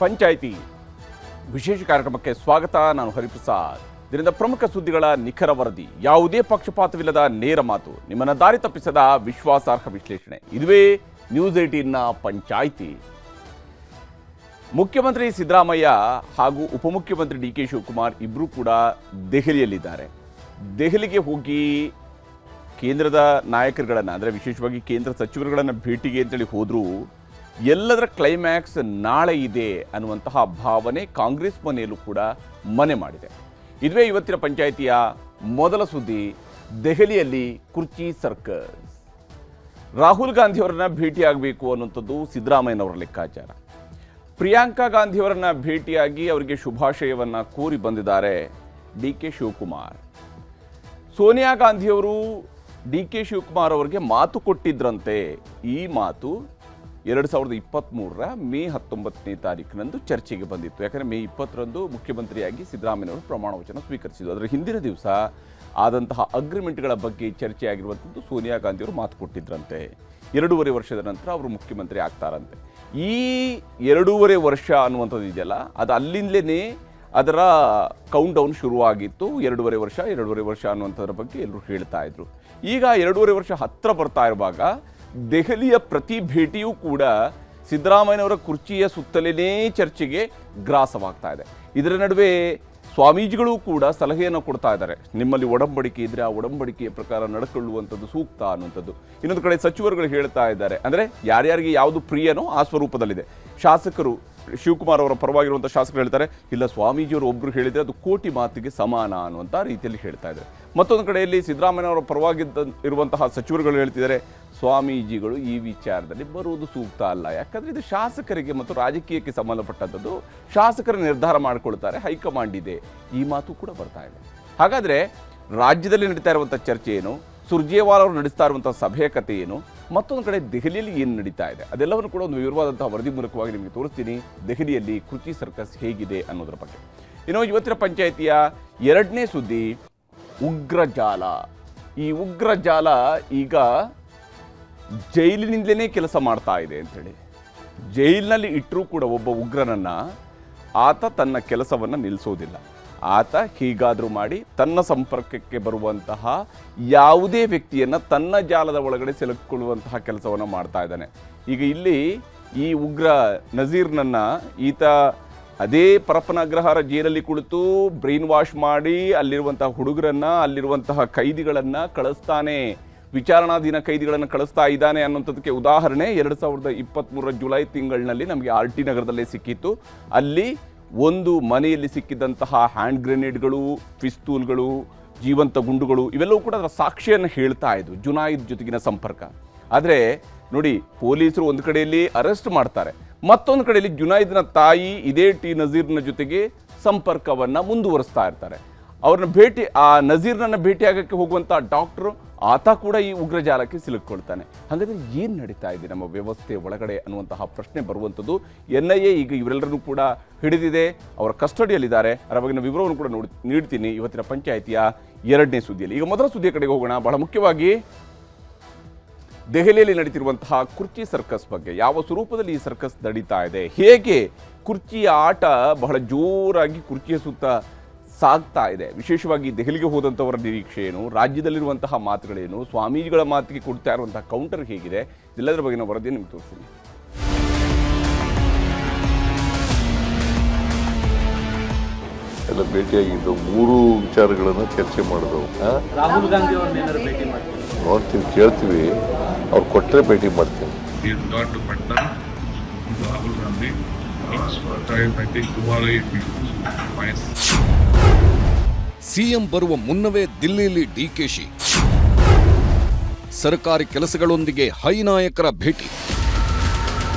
ಪಂಚಾಯಿತಿ ವಿಶೇಷ ಕಾರ್ಯಕ್ರಮಕ್ಕೆ ಸ್ವಾಗತ. ನಾನು ಹರಿಪ್ರಸಾದ್. ಇದರಿಂದ ಪ್ರಮುಖ ಸುದ್ದಿಗಳ ನಿಖರ ವರದಿ, ಯಾವುದೇ ಪಕ್ಷಪಾತವಿಲ್ಲದ ನೇರ ಮಾತು, ನಿಮ್ಮನ್ನ ದಾರಿ ತಪ್ಪಿಸದ ವಿಶ್ವಾಸಾರ್ಹ ವಿಶ್ಲೇಷಣೆ. ಇದುವೇ ನ್ಯೂಸ್ 18ನ ಪಂಚಾಯಿತಿ. ಮುಖ್ಯಮಂತ್ರಿ ಸಿದ್ದರಾಮಯ್ಯ ಹಾಗೂ ಉಪಮುಖ್ಯಮಂತ್ರಿ ಡಿ.ಕೆ. ಶಿವಕುಮಾರ್ ಇಬ್ಬರೂ ಕೂಡ ದೆಹಲಿಯಲ್ಲಿದ್ದಾರೆ. ದೆಹಲಿಗೆ ಹೋಗಿ ಕೇಂದ್ರದ ನಾಯಕರುಗಳನ್ನು, ಅಂದರೆ ವಿಶೇಷವಾಗಿ ಕೇಂದ್ರ ಸಚಿವರುಗಳನ್ನು ಭೇಟಿಗೆ ಅಂತೇಳಿ ಹೋದರೂ ಎಲ್ಲದರ ಕ್ಲೈಮ್ಯಾಕ್ಸ್ ನಾಳೆ ಇದೆ ಅನ್ನುವಂತಹ ಭಾವನೆ ಕಾಂಗ್ರೆಸ್ ಮನೆಯಲ್ಲೂ ಕೂಡ ಮನೆ ಮಾಡಿದೆ. ಇದುವೇ ಇವತ್ತಿನ ಪಂಚಾಯಿತಿಯ ಮೊದಲ ಸುದ್ದಿ. ದೆಹಲಿಯಲ್ಲಿ ಕುರ್ಚಿ ಸರ್ಕಸ್. ರಾಹುಲ್ ಗಾಂಧಿಯವರನ್ನ ಭೇಟಿಯಾಗಬೇಕು ಅನ್ನುವಂಥದ್ದು ಸಿದ್ದರಾಮಯ್ಯನವರ ಲೆಕ್ಕಾಚಾರ. ಪ್ರಿಯಾಂಕಾ ಗಾಂಧಿಯವರನ್ನ ಭೇಟಿಯಾಗಿ ಅವರಿಗೆ ಶುಭಾಶಯವನ್ನು ಕೋರಿ ಬಂದಿದ್ದಾರೆ ಡಿ.ಕೆ. ಶಿವಕುಮಾರ್. ಸೋನಿಯಾ ಗಾಂಧಿಯವರು ಡಿ.ಕೆ. ಶಿವಕುಮಾರ್ ಅವರಿಗೆ ಮಾತು ಕೊಟ್ಟಿದ್ರಂತೆ. ಈ ಮಾತು 2023ರ ಮೇ 19ನೇ ತಾರೀಕಿನಂದು ಚರ್ಚೆಗೆ ಬಂದಿತ್ತು. ಯಾಕಂದರೆ ಮೇ 20ರಂದು ಮುಖ್ಯಮಂತ್ರಿಯಾಗಿ ಸಿದ್ದರಾಮಯ್ಯನವರು ಪ್ರಮಾಣ ವಚನ ಸ್ವೀಕರಿಸಿದರು. ಅದರ ಹಿಂದಿನ ದಿವಸ ಆದಂತಹ ಅಗ್ರಿಮೆಂಟ್ಗಳ ಬಗ್ಗೆ ಚರ್ಚೆ ಆಗಿರುವಂಥದ್ದು ಸೋನಿಯಾ ಗಾಂಧಿಯವರು ಮಾತು ಕೊಟ್ಟಿದ್ರಂತೆ. 2.5 ವರ್ಷದ ನಂತರ ಅವರು ಮುಖ್ಯಮಂತ್ರಿ ಆಗ್ತಾರಂತೆ. ಈ 2.5 ವರ್ಷ ಅನ್ನುವಂಥದ್ದು ಇದೆಯಲ್ಲ, ಅದು ಅಲ್ಲಿಂದಲೇ ಅದರ ಕೌಂಟ್ ಡೌನ್ ಶುರುವಾಗಿತ್ತು. 2.5 ವರ್ಷ ಅನ್ನುವಂಥದ್ರ ಬಗ್ಗೆ ಎಲ್ಲರೂ ಹೇಳ್ತಾ ಇದ್ರು. ಈಗ 2.5 ವರ್ಷ ಹತ್ತಿರ ಬರ್ತಾ ಇರುವಾಗ ದೆಹಲಿಯ ಪ್ರತಿ ಭೇಟಿಯೂ ಕೂಡ ಸಿದ್ದರಾಮಯ್ಯನವರ ಕುರ್ಚಿಯ ಸುತ್ತಲೇ ಚರ್ಚೆಗೆ ಗ್ರಾಸವಾಗ್ತಾ ಇದೆ. ಇದರ ನಡುವೆ ಸ್ವಾಮೀಜಿಗಳು ಕೂಡ ಸಲಹೆಯನ್ನು ಕೊಡ್ತಾ ಇದ್ದಾರೆ. ನಿಮ್ಮಲ್ಲಿ ಒಡಂಬಡಿಕೆ ಇದ್ದರೆ ಆ ಒಡಂಬಡಿಕೆಯ ಪ್ರಕಾರ ನಡ್ಕೊಳ್ಳುವಂಥದ್ದು ಸೂಕ್ತ ಅನ್ನುವಂಥದ್ದು. ಇನ್ನೊಂದು ಕಡೆ ಸಚಿವರುಗಳು ಹೇಳ್ತಾ ಇದ್ದಾರೆ, ಅಂದರೆ ಯಾರ್ಯಾರಿಗೆ ಯಾವುದು ಪ್ರಿಯನೋ ಆ ಸ್ವರೂಪದಲ್ಲಿದೆ. ಶಾಸಕರು, ಶಿವಕುಮಾರ್ ಅವರ ಪರವಾಗಿರುವಂಥ ಶಾಸಕರು ಹೇಳ್ತಾರೆ, ಇಲ್ಲ ಸ್ವಾಮೀಜಿಯವರು ಒಬ್ಬರು ಹೇಳಿದರೆ ಅದು ಕೋಟಿ ಮಾತಿಗೆ ಸಮಾನ ಅನ್ನುವಂಥ ರೀತಿಯಲ್ಲಿ ಹೇಳ್ತಾ ಇದ್ದಾರೆ. ಮತ್ತೊಂದು ಕಡೆಯಲ್ಲಿ ಸಿದ್ದರಾಮಯ್ಯನವರ ಇರುವಂತಹ ಸಚಿವರುಗಳು ಹೇಳ್ತಿದ್ದಾರೆ, ಸ್ವಾಮೀಜಿಗಳು ಈ ವಿಚಾರದಲ್ಲಿ ಬರುವುದು ಸೂಕ್ತ ಅಲ್ಲ. ಯಾಕಂದರೆ ಇದು ಶಾಸಕರಿಗೆ ಮತ್ತು ರಾಜಕೀಯಕ್ಕೆ ಸಂಬಂಧಪಟ್ಟಂಥದ್ದು, ಶಾಸಕರು ನಿರ್ಧಾರ ಮಾಡಿಕೊಳ್ತಾರೆ, ಹೈಕಮಾಂಡ್ ಇದೆ. ಈ ಮಾತು ಕೂಡ ಬರ್ತಾ ಇದೆ. ಹಾಗಾದರೆ ರಾಜ್ಯದಲ್ಲಿ ನಡೀತಾ ಇರುವಂಥ ಚರ್ಚೆ ಏನು, ಸುರ್ಜೇವಾಲಾ ಅವರು ನಡೆಸ್ತಾ ಇರುವಂಥ ಸಭೆಯ ಕಥೆ ಏನು, ಮತ್ತೊಂದು ಕಡೆ ದೆಹಲಿಯಲ್ಲಿ ಏನು ನಡೀತಾ ಇದೆ, ಅದೆಲ್ಲವನ್ನು ಕೂಡ ಒಂದು ವಿವರವಾದಂತಹ ವರದಿ ಮೂಲಕವಾಗಿ ನಿಮಗೆ ತೋರಿಸ್ತೀನಿ. ದೆಹಲಿಯಲ್ಲಿ ಕುರ್ಚಿ ಸರ್ಕಸ್ ಹೇಗಿದೆ ಅನ್ನೋದ್ರ ಬಗ್ಗೆ. ಇನ್ನು ಇವತ್ತಿನ ಪಂಚಾಯಿತಿಯ 2ನೇ ಸುದ್ದಿ, ಉಗ್ರಜಾಲ. ಈ ಉಗ್ರಜಾಲ ಈಗ ಜೈಲಿನಿಂದಲೇ ಕೆಲಸ ಮಾಡ್ತಾ ಇದೆ ಅಂತೇಳಿ. ಜೈಲಿನಲ್ಲಿ ಇಟ್ಟರೂ ಕೂಡ ಒಬ್ಬ ಉಗ್ರನನ್ನು ಆತ ತನ್ನ ಕೆಲಸವನ್ನು ನಿಲ್ಲಿಸೋದಿಲ್ಲ. ಆತ ಹೀಗಾದರೂ ಮಾಡಿ ತನ್ನ ಸಂಪರ್ಕಕ್ಕೆ ಬರುವಂತಹ ಯಾವುದೇ ವ್ಯಕ್ತಿಯನ್ನು ತನ್ನ ಜಾಲದ ಒಳಗಡೆ ಸೆಳೆದುಕೊಳ್ಳುವಂತಹ ಕೆಲಸವನ್ನು ಮಾಡ್ತಾ ಇದ್ದಾನೆ. ಈಗ ಇಲ್ಲಿ ಈ ಉಗ್ರ ನಜೀರ್ನನ್ನು ಈತ ಅದೇ ಪರಪ್ಪನ ಅಗ್ರಹಾರ ಜೈಲಲ್ಲಿ ಕುಳಿತು ಬ್ರೈನ್ ವಾಶ್ ಮಾಡಿ ಅಲ್ಲಿರುವಂತಹ ಹುಡುಗರನ್ನು, ಅಲ್ಲಿರುವಂತಹ ಕೈದಿಗಳನ್ನು ಕಳಿಸ್ತಾನೆ, ವಿಚಾರಣಾಧೀನ ಕೈದಿಗಳನ್ನು ಕಳಿಸ್ತಾ ಇದ್ದಾನೆ ಅನ್ನೋಂಥದ್ದಕ್ಕೆ ಉದಾಹರಣೆ 2023ರ ಜುಲೈ ತಿಂಗಳಿನಲ್ಲಿ ನಮಗೆ RT ನಗರದಲ್ಲೇ ಸಿಕ್ಕಿತ್ತು. ಅಲ್ಲಿ ಒಂದು ಮನೆಯಲ್ಲಿ ಸಿಕ್ಕಿದ್ದಂತಹ ಹ್ಯಾಂಡ್ ಗ್ರೆನೇಡ್ಗಳು, ಪಿಸ್ತೂಲ್ಗಳು, ಜೀವಂತ ಗುಂಡುಗಳು ಇವೆಲ್ಲವೂ ಕೂಡ ಅದರ ಸಾಕ್ಷಿಯನ್ನು ಹೇಳ್ತಾ ಇದ್ವು, ಜುನಾಯಿದ್ ಜೊತೆಗಿನ ಸಂಪರ್ಕ. ಆದರೆ ನೋಡಿ, ಪೊಲೀಸರು ಒಂದು ಕಡೆಯಲ್ಲಿ ಅರೆಸ್ಟ್ ಮಾಡ್ತಾರೆ, ಮತ್ತೊಂದು ಕಡೆಯಲ್ಲಿ ಜುನಾಯಿದ್ನ ತಾಯಿ ಇದೇ ನಜೀರ್ನ ಜೊತೆಗೆ ಸಂಪರ್ಕವನ್ನು ಮುಂದುವರಿಸ್ತಾ ಇರ್ತಾರೆ. ಆ ನಜೀರ್ನನ್ನು ಭೇಟಿಯಾಗಕ್ಕೆ ಹೋಗುವಂಥ ಡಾಕ್ಟ್ರು, ಆತ ಕೂಡ ಈ ಉಗ್ರಜಾಲಕ್ಕೆ ಸಿಲುಕೊಳ್ತಾನೆ. ಹಾಗಾದರೆ ಏನು ನಡೀತಾ ಇದೆ ನಮ್ಮ ವ್ಯವಸ್ಥೆ ಒಳಗಡೆ ಅನ್ನುವಂತಹ ಪ್ರಶ್ನೆ ಬರುವಂಥದ್ದು. NIA ಈಗ ಇವರೆಲ್ಲರನ್ನೂ ಕೂಡ ಹಿಡಿದಿದೆ, ಅವರ ಕಸ್ಟಡಿಯಲ್ಲಿದ್ದಾರೆ. ಅದರ ಬಗ್ಗಿನ ವಿವರವನ್ನು ಕೂಡ ನೀಡ್ತೀನಿ ಇವತ್ತಿನ ಪಂಚಾಯಿತಿಯ 2ನೇ ಸುದ್ದಿಯಲ್ಲಿ. ಈಗ ಮೊದಲ ಸುದ್ದಿಯ ಕಡೆಗೆ ಹೋಗೋಣ. ಬಹಳ ಮುಖ್ಯವಾಗಿ ದೆಹಲಿಯಲ್ಲಿ ನಡೀತಿರುವಂತಹ ಕುರ್ಚಿ ಸರ್ಕಸ್ ಬಗ್ಗೆ, ಯಾವ ಸ್ವರೂಪದಲ್ಲಿ ಈ ಸರ್ಕಸ್ ನಡೀತಾ ಇದೆ, ಹೇಗೆ ಕುರ್ಚಿಯ ಆಟ ಬಹಳ ಜೋರಾಗಿ ಕುರ್ಚಿಯ ಸುತ್ತ ಸಾಗ್ತಾ ಇದೆ, ವಿಶೇಷವಾಗಿ ದೆಹಲಿಗೆ ಹೋದಂಥವರ ನಿರೀಕ್ಷೆ ಏನು, ರಾಜ್ಯದಲ್ಲಿರುವಂತಹ ಮಾತುಗಳೇನು, ಸ್ವಾಮೀಜಿಗಳ ಮಾತಿಗೆ ಕೊಡ್ತಾ ಇರುವಂತಹ ಕೌಂಟರ್ ಹೇಗಿದೆ, ಎಲ್ಲದರ ಬಗ್ಗೆನ ವರದಿಯನ್ನು ನಿಮ್ಗೆ ತೋರಿಸ್ತೀನಿ. ಎಲ್ಲ ಭೇಟಿಯಾಗಿದ್ದು 3 ವಿಚಾರಗಳನ್ನು ಚರ್ಚೆ ಮಾಡಿದವು. ರಾಹುಲ್ ಗಾಂಧಿ ಅವ್ರನ್ನೇನಾದ್ರು ಭೇಟಿ ಮಾಡ್ತೀವಿ, ನೋಡ್ತೀವಿ, ಕೇಳ್ತೀವಿ, ಅವ್ರು ಕೊಟ್ಟರೆ ಭೇಟಿ ಮಾಡ್ತೀವಿ. Rahul Gandhi I think tomorrow CM ಬರುವ ಮುನ್ನವೇ ದಿಲ್ಲಿಯಲ್ಲಿ ಡಿಕೆಶಿ, ಸರ್ಕಾರಿ ಕೆಲಸಗಳೊಂದಿಗೆ ಹೈ ನಾಯಕರ ಭೇಟಿ.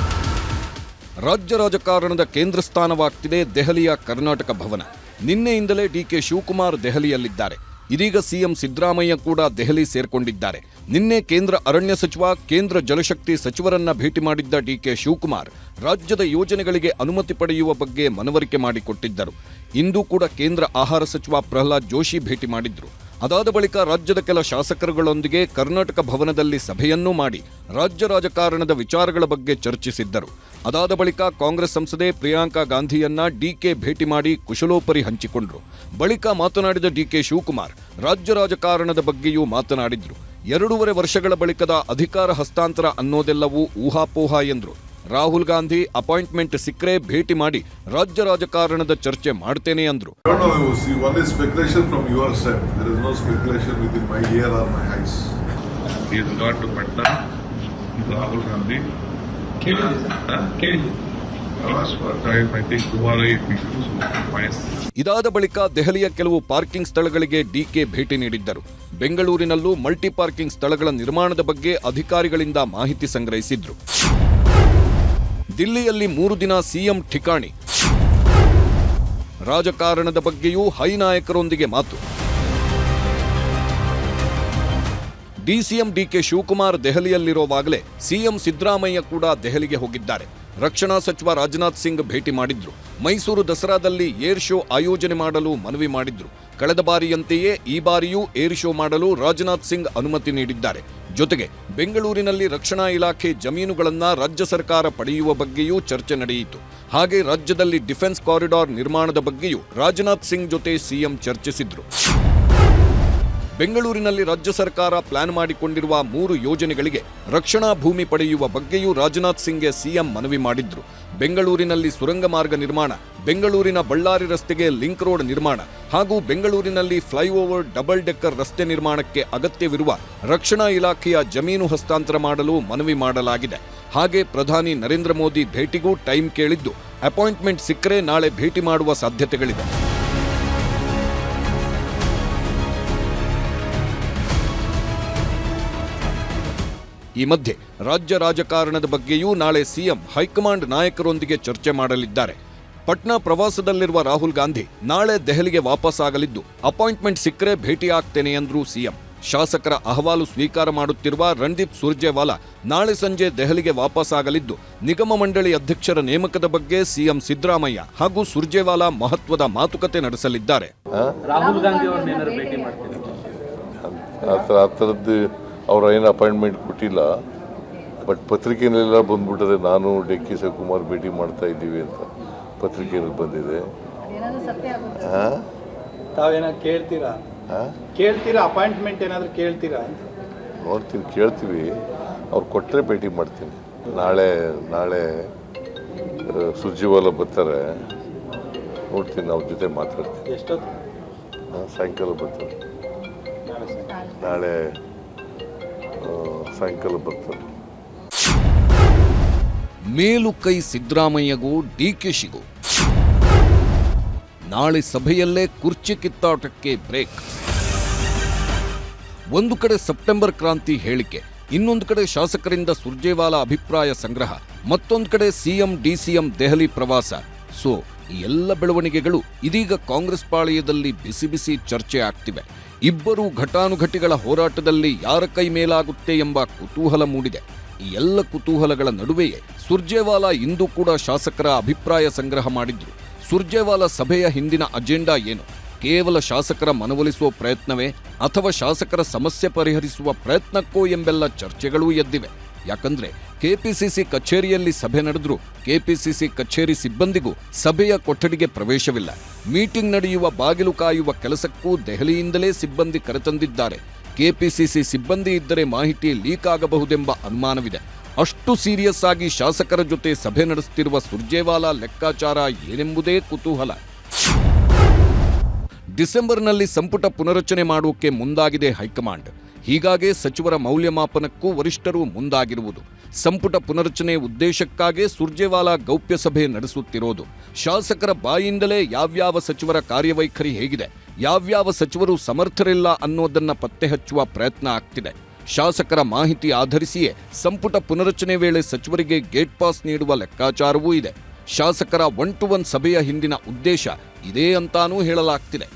ರಾಜ್ಯ ರಾಜಕಾರಣದ ಕೇಂದ್ರ ಸ್ಥಾನವಾಗ್ತಿದೆ ದೆಹಲಿಯ ಕರ್ನಾಟಕ ಭವನ. ನಿನ್ನೆಯಿಂದಲೇ ಡಿ.ಕೆ. ಶಿವಕುಮಾರ್ ದೆಹಲಿಯಲ್ಲಿದ್ದಾರೆ. ಇದೀಗ ಸಿಎಂ ಸಿದ್ದರಾಮಯ್ಯ ಕೂಡ ದೆಹಲಿ ಸೇರ್ಕೊಂಡಿದ್ದಾರೆ. ನಿನ್ನೆ ಕೇಂದ್ರ ಅರಣ್ಯ ಸಚಿವ, ಕೇಂದ್ರ ಜಲಶಕ್ತಿ ಸಚಿವರನ್ನ ಭೇಟಿ ಮಾಡಿದ್ದ ಡಿ.ಕೆ. ಶಿವಕುಮಾರ್ ರಾಜ್ಯದ ಯೋಜನೆಗಳಿಗೆ ಅನುಮತಿ ಪಡೆಯುವ ಬಗ್ಗೆ ಮನವರಿಕೆ ಮಾಡಿಕೊಟ್ಟಿದ್ದರು. ಇಂದು ಕೂಡ ಕೇಂದ್ರ ಆಹಾರ ಸಚಿವ ಪ್ರಹ್ಲಾದ್ ಜೋಶಿ ಭೇಟಿ ಮಾಡಿದ್ರು. ಅದಾದ ಬಳಿಕ ರಾಜ್ಯದ ಕೆಲ ಶಾಸಕರುಗಳೊಂದಿಗೆ ಕರ್ನಾಟಕ ಭವನದಲ್ಲಿ ಸಭೆಯನ್ನೂ ಮಾಡಿ ರಾಜ್ಯ ರಾಜಕಾರಣದ ವಿಚಾರಗಳ ಬಗ್ಗೆ ಚರ್ಚಿಸಿದ್ದರು. ಅದಾದ ಬಳಿಕ ಕಾಂಗ್ರೆಸ್ ಸಂಸದೆ ಪ್ರಿಯಾಂಕಾ ಗಾಂಧಿಯನ್ನ ಡಿಕೆ ಭೇಟಿ ಮಾಡಿ ಕುಶಲೋಪರಿ ಹಂಚಿಕೊಂಡ್ರು. ಬಳಿಕ ಮಾತನಾಡಿದ ಡಿಕೆ ಶಿವಕುಮಾರ್ ರಾಜ್ಯ ರಾಜಕಾರಣದ ಬಗ್ಗೆಯೂ ಮಾತನಾಡಿದ್ರು. 2.5 ವರ್ಷಗಳ ಬಳಿಕದ ಅಧಿಕಾರ ಹಸ್ತಾಂತರ ಅನ್ನೋದೆಲ್ಲವೂ ಊಹಾಪೋಹ ಎಂದ್ರು. ರಾಹುಲ್ ಗಾಂಧಿ ಅಪಾಯಿಂಟ್ಮೆಂಟ್ ಸಿಕ್ಕರೆ ಭೇಟಿ ಮಾಡಿ ರಾಜ್ಯ ರಾಜಕಾರಣದ ಚರ್ಚೆ ಮಾಡ್ತೇನೆ ಅಂದ್ರು. I don't know. See, one is speculation from your side. There is no speculation within my ear or my eyes. He has got to Patna, Rahul Gandhi. Ask for time, I think tomorrow if we do so, fine. ಇದಾದ ಬಳಿಕ ದೆಹಲಿಯ ಕೆಲವು parking ಸ್ಥಳಗಳಿಗೆ DK ಭೇಟಿ ನೀಡಿದ್ದರು. ಬೆಂಗಳೂರಿನಲ್ಲೂ multi parking ಸ್ಥಳಗಳ ನಿರ್ಮಾಣದ ಬಗ್ಗೆ ಅಧಿಕಾರಿಗಳಿಂದ ಮಾಹಿತಿ ಸಂಗ್ರಹಿಸಿದ್ರು. ದಿಲ್ಲಿಯಲ್ಲಿ 3 ದಿನ ಸಿಎಂ ಠಿಕಾಣಿ. ರಾಜಕಾರಣದ ಬಗ್ಗೆಯೂ ಹೈ ನಾಯಕರೊಂದಿಗೆ ಮಾತು. ಡಿಸಿಎಂ ಡಿಕೆ ಶಿವಕುಮಾರ್ ದೆಹಲಿಯಲ್ಲಿರುವಾಗಲೇ ಸಿಎಂ ಸಿದ್ದರಾಮಯ್ಯ ಕೂಡ ದೆಹಲಿಗೆ ಹೋಗಿದ್ದಾರೆ. ರಕ್ಷಣಾ ಸಚಿವ ರಾಜನಾಥ್ ಸಿಂಗ್ ಭೇಟಿ ಮಾಡಿದ್ರು. ಮೈಸೂರು ದಸರಾದಲ್ಲಿ ಏರ್ ಶೋ ಆಯೋಜನೆ ಮಾಡಲು ಮನವಿ ಮಾಡಿದ್ರು. ಕಳೆದ ಬಾರಿಯಂತೆಯೇ ಈ ಬಾರಿಯೂ ಏರ್ ಶೋ ಮಾಡಲು ರಾಜನಾಥ್ ಸಿಂಗ್ ಅನುಮತಿ ನೀಡಿದ್ದಾರೆ. ಜೊತೆಗೆ ಬೆಂಗಳೂರಿನಲ್ಲಿ ರಕ್ಷಣಾ ಇಲಾಖೆ ಜಮೀನುಗಳನ್ನ ರಾಜ್ಯ ಸರ್ಕಾರ ಪಡೆಯುವ ಬಗ್ಗೆಯೂ ಚರ್ಚೆ ನಡೆಯಿತು. ಹಾಗೆ ರಾಜ್ಯದಲ್ಲಿ ಡಿಫೆನ್ಸ್ ಕಾರಿಡಾರ್ ನಿರ್ಮಾಣದ ಬಗ್ಗೆಯೂ ರಾಜನಾಥ್ ಸಿಂಗ್ ಜೊತೆ ಸಿಎಂ ಚರ್ಚಿಸಿದ್ರು. ಬೆಂಗಳೂರಿನಲ್ಲಿ ರಾಜ್ಯ ಸರ್ಕಾರ ಪ್ಲಾನ್ ಮಾಡಿಕೊಂಡಿರುವ 3 ಯೋಜನೆಗಳಿಗೆ ರಕ್ಷಣಾ ಭೂಮಿ ಪಡೆಯುವ ಬಗ್ಗೆಯೂ ರಾಜನಾಥ್ ಸಿಂಗ್ಗೆ ಸಿಎಂ ಮನವಿ ಮಾಡಿದ್ರು. ಬೆಂಗಳೂರಿನಲ್ಲಿ ಸುರಂಗ ಮಾರ್ಗ ನಿರ್ಮಾಣ, ಬೆಂಗಳೂರಿನ ಬಳ್ಳಾರಿ ರಸ್ತೆಗೆ ಲಿಂಕ್ ರೋಡ್ ನಿರ್ಮಾಣ ಹಾಗೂ ಬೆಂಗಳೂರಿನಲ್ಲಿ ಫ್ಲೈಓವರ್ ಡಬಲ್ ಡೆಕ್ಕರ್ ರಸ್ತೆ ನಿರ್ಮಾಣಕ್ಕೆ ಅಗತ್ಯವಿರುವ ರಕ್ಷಣಾ ಇಲಾಖೆಯ ಜಮೀನು ಹಸ್ತಾಂತರ ಮಾಡಲು ಮನವಿ ಮಾಡಲಾಗಿದೆ. ಹಾಗೆ ಪ್ರಧಾನಿ ನರೇಂದ್ರ ಮೋದಿ ಭೇಟಿಗೂ ಟೈಮ್ ಕೇಳಿದ್ದು, ಅಪಾಯಿಂಟ್ಮೆಂಟ್ ಸಿಕ್ಕರೆ ನಾಳೆ ಭೇಟಿ ಮಾಡುವ ಸಾಧ್ಯತೆಗಳಿದೆ. ಈ ಮಧ್ಯೆ ರಾಜ್ಯ ರಾಜಕಾರಣದ ಬಗ್ಗೆಯೂ ನಾಳೆ ಸಿಎಂ ಹೈಕಮಾಂಡ್ ನಾಯಕರೊಂದಿಗೆ ಚರ್ಚೆ ಮಾಡಲಿದ್ದಾರೆ. ಪಟ್ನಾ ಪ್ರವಾಸದಲ್ಲಿರುವ ರಾಹುಲ್ ಗಾಂಧಿ ನಾಳೆ ದೆಹಲಿಗೆ ವಾಪಸ್ಸಾಗಲಿದ್ದು, ಅಪಾಯಿಂಟ್ಮೆಂಟ್ ಸಿಕ್ಕರೆ ಭೇಟಿಯಾಗ್ತೇನೆ ಎಂದ್ರು ಸಿಎಂ. ಶಾಸಕರ ಅಹವಾಲು ಸ್ವೀಕಾರ ಮಾಡುತ್ತಿರುವ ರಣದೀಪ್ ಸುರ್ಜೇವಾಲಾ ನಾಳೆ ಸಂಜೆ ದೆಹಲಿಗೆ ವಾಪಸ್ಸಾಗಲಿದ್ದು, ನಿಗಮ ಮಂಡಳಿ ಅಧ್ಯಕ್ಷರ ನೇಮಕದ ಬಗ್ಗೆ ಸಿಎಂ ಸಿದ್ದರಾಮಯ್ಯ ಹಾಗೂ ಸುರ್ಜೇವಾಲಾ ಮಹತ್ವದ ಮಾತುಕತೆ ನಡೆಸಲಿದ್ದಾರೆ. ರಾಹುಲ್ ಗಾಂಧಿ ಅವ್ರನ್ನ ಏನಾದ್ರು ಭೇಟಿ ಮಾಡ್ತೀರಾ? ಆ ಥರದ್ದು ಅವ್ರು ಏನು ಅಪಾಯಿಂಟ್ಮೆಂಟ್ ಕೊಟ್ಟಿಲ್ಲ. ಬಟ್ ಪತ್ರಿಕೆಯಲ್ಲೆಲ್ಲ ಬಂದ್ಬಿಟ್ಟದೆ, ನಾನು ಡಿ.ಕೆ ಶಿವಕುಮಾರ್ ಭೇಟಿ ಮಾಡ್ತಾ ಇದ್ದೀವಿ ಅಂತ ಪತ್ರಿಕೆಯಲ್ಲಿ ಬಂದಿದೆ. ತಾವೇನಾದ್ರು ಕೇಳ್ತೀರಾ ಅಪಾಯಿಂಟ್ಮೆಂಟ್ ಏನಾದ್ರು ಕೇಳ್ತೀರಾ? ನೋಡ್ತೀನಿ, ಕೇಳ್ತೀವಿ. ಅವ್ರು ಕೊಟ್ಟರೆ ಭೇಟಿ ಮಾಡ್ತೀನಿ. ನಾಳೆ ಸುರ್ಜೇವಾಲಾ ಬರ್ತಾರೆ, ನೋಡ್ತೀನಿ, ಅವ್ರ ಜೊತೆ ಮಾತಾಡ್ತೀನಿ. ಎಷ್ಟೊತ್ತು? ಸಾಯಂಕಾಲ ಬರ್ತಾರೆ. ನಾಳೆ ಸಾಯಂಕಾಲ ಬರ್ತಾರೆ. ಮೇಲು ಕೈ ಸಿದ್ದರಾಮಯ್ಯಗೂ ಡಿಕೆಶಿಗೂ ನಾಳೆ ಸಭೆಯಲ್ಲೇ ಕುರ್ಚಿ ಕಿತ್ತಾಟಕ್ಕೆ ಬ್ರೇಕ್. ಒಂದು ಕಡೆ ಸೆಪ್ಟೆಂಬರ್ ಕ್ರಾಂತಿ ಹೇಳಿಕೆ, ಇನ್ನೊಂದು ಕಡೆ ಶಾಸಕರಿಂದ ಸುರ್ಜೇವಾಲಾ ಅಭಿಪ್ರಾಯ ಸಂಗ್ರಹ, ಮತ್ತೊಂದು ಕಡೆ ಸಿಎಂ ಡಿಸಿಎಂ ದೆಹಲಿ ಪ್ರವಾಸ. ಸೊ ಈ ಎಲ್ಲ ಬೆಳವಣಿಗೆಗಳು ಇದೀಗ ಕಾಂಗ್ರೆಸ್ ಪಾಳೆಯದಲ್ಲಿ ಬಿಸಿ ಬಿಸಿ ಚರ್ಚೆ ಆಗ್ತಿವೆ. ಇಬ್ಬರು ಘಟಾನುಘಟಿಗಳ ಹೋರಾಟದಲ್ಲಿ ಯಾರ ಕೈ ಮೇಲಾಗುತ್ತೆ ಎಂಬ ಕುತೂಹಲ ಮೂಡಿದೆ. ಈ ಎಲ್ಲ ಕುತೂಹಲಗಳ ನಡುವೆಯೇ ಸುರ್ಜೇವಾಲಾ ಇಂದು ಕೂಡ ಶಾಸಕರ ಅಭಿಪ್ರಾಯ ಸಂಗ್ರಹ ಮಾಡಿದ್ರು. ಸುರ್ಜೇವಾಲಾ ಸಭೆಯ ಹಿಂದಿನ ಅಜೆಂಡಾ ಏನು? ಕೇವಲ ಶಾಸಕರ ಮನವೊಲಿಸುವ ಪ್ರಯತ್ನವೇ ಅಥವಾ ಶಾಸಕರ ಸಮಸ್ಯೆ ಪರಿಹರಿಸುವ ಪ್ರಯತ್ನಕ್ಕೋ ಎಂಬೆಲ್ಲ ಚರ್ಚೆಗಳೂ ಎದ್ದಿವೆ. ಯಾಕಂದ್ರೆ ಕೆಪಿಸಿಸಿ ಕಚೇರಿಯಲ್ಲಿ ಸಭೆ ನಡೆದ್ರೂ ಕೆಪಿಸಿಸಿ ಕಚೇರಿ ಸಿಬ್ಬಂದಿಗೂ ಸಭೆಯ ಕೊಠಡಿಗೆ ಪ್ರವೇಶವಿಲ್ಲ. ಮೀಟಿಂಗ್ ನಡೆಯುವ ಬಾಗಿಲು ಕಾಯುವ ಕೆಲಸಕ್ಕೂ ದೆಹಲಿಯಿಂದಲೇ ಸಿಬ್ಬಂದಿ ಕರೆತಂದಿದ್ದಾರೆ. ಕೆಪಿಸಿಸಿ ಸಿಬ್ಬಂದಿ ಇದ್ದರೆ ಮಾಹಿತಿ ಲೀಕ್ ಆಗಬಹುದೆಂಬ ಅನುಮಾನವಿದೆ. ಅಷ್ಟು ಸೀರಿಯಸ್ ಆಗಿ ಶಾಸಕರ ಜೊತೆ ಸಭೆ ನಡೆಸುತ್ತಿರುವ ಸುರ್ಜೇವಾಲಾ ಲೆಕ್ಕಾಚಾರ ಏನೆಂಬುದೇ ಕುತೂಹಲ. ಡಿಸೆಂಬರ್ನಲ್ಲಿ ಸಂಪುಟ ಪುನರಚನೆ ಮಾಡೋಕೆ ಮುಂದಾಗಿದೆ ಹೈಕಮಾಂಡ್. ಹೀಗಾಗಿ ಸಚಿವರ ಮೌಲ್ಯಮಾಪನಕ್ಕೂ ವರಿಷ್ಠರು ಮುಂದಾಗಿರುವುದು. ಸಂಪುಟ ಪುನರಚನೆ ಉದ್ದೇಶಕ್ಕಾಗಿ ಸುರ್ಜೇವಾಲಾ ಗೌಪ್ಯ ಸಭೆ ನಡೆಸುತ್ತಿರೋದು. ಶಾಸಕರ ಬಾಯಿಂದಲೇ ಯಾವ್ಯಾವ ಸಚಿವರ ಕಾರ್ಯವೈಖರಿ ಹೇಗಿದೆ, ಯಾವ್ಯಾವ ಸಚಿವರು ಸಮರ್ಥರಿಲ್ಲ ಅನ್ನೋದನ್ನ ಪತ್ತೆ ಹಚ್ಚುವ ಪ್ರಯತ್ನ ಆಗ್ತಿದೆ. ಶಾಸಕರ ಮಾಹಿತಿ ಆಧರಿಸಿಯೇ ಸಂಪುಟ ಪುನರಚನೆ ವೇಳೆ ಸಚಿವರಿಗೆ ಗೇಟ್ ಪಾಸ್ ನೀಡುವ ಲೆಕ್ಕಾಚಾರವೂ ಇದೆ. ಶಾಸಕರ 1-to-1 ಸಭೆಯ ಹಿಂದಿನ ಉದ್ದೇಶ ಇದೇ ಅಂತಾನೂ ಹೇಳಲಾಗ್ತಿದೆ.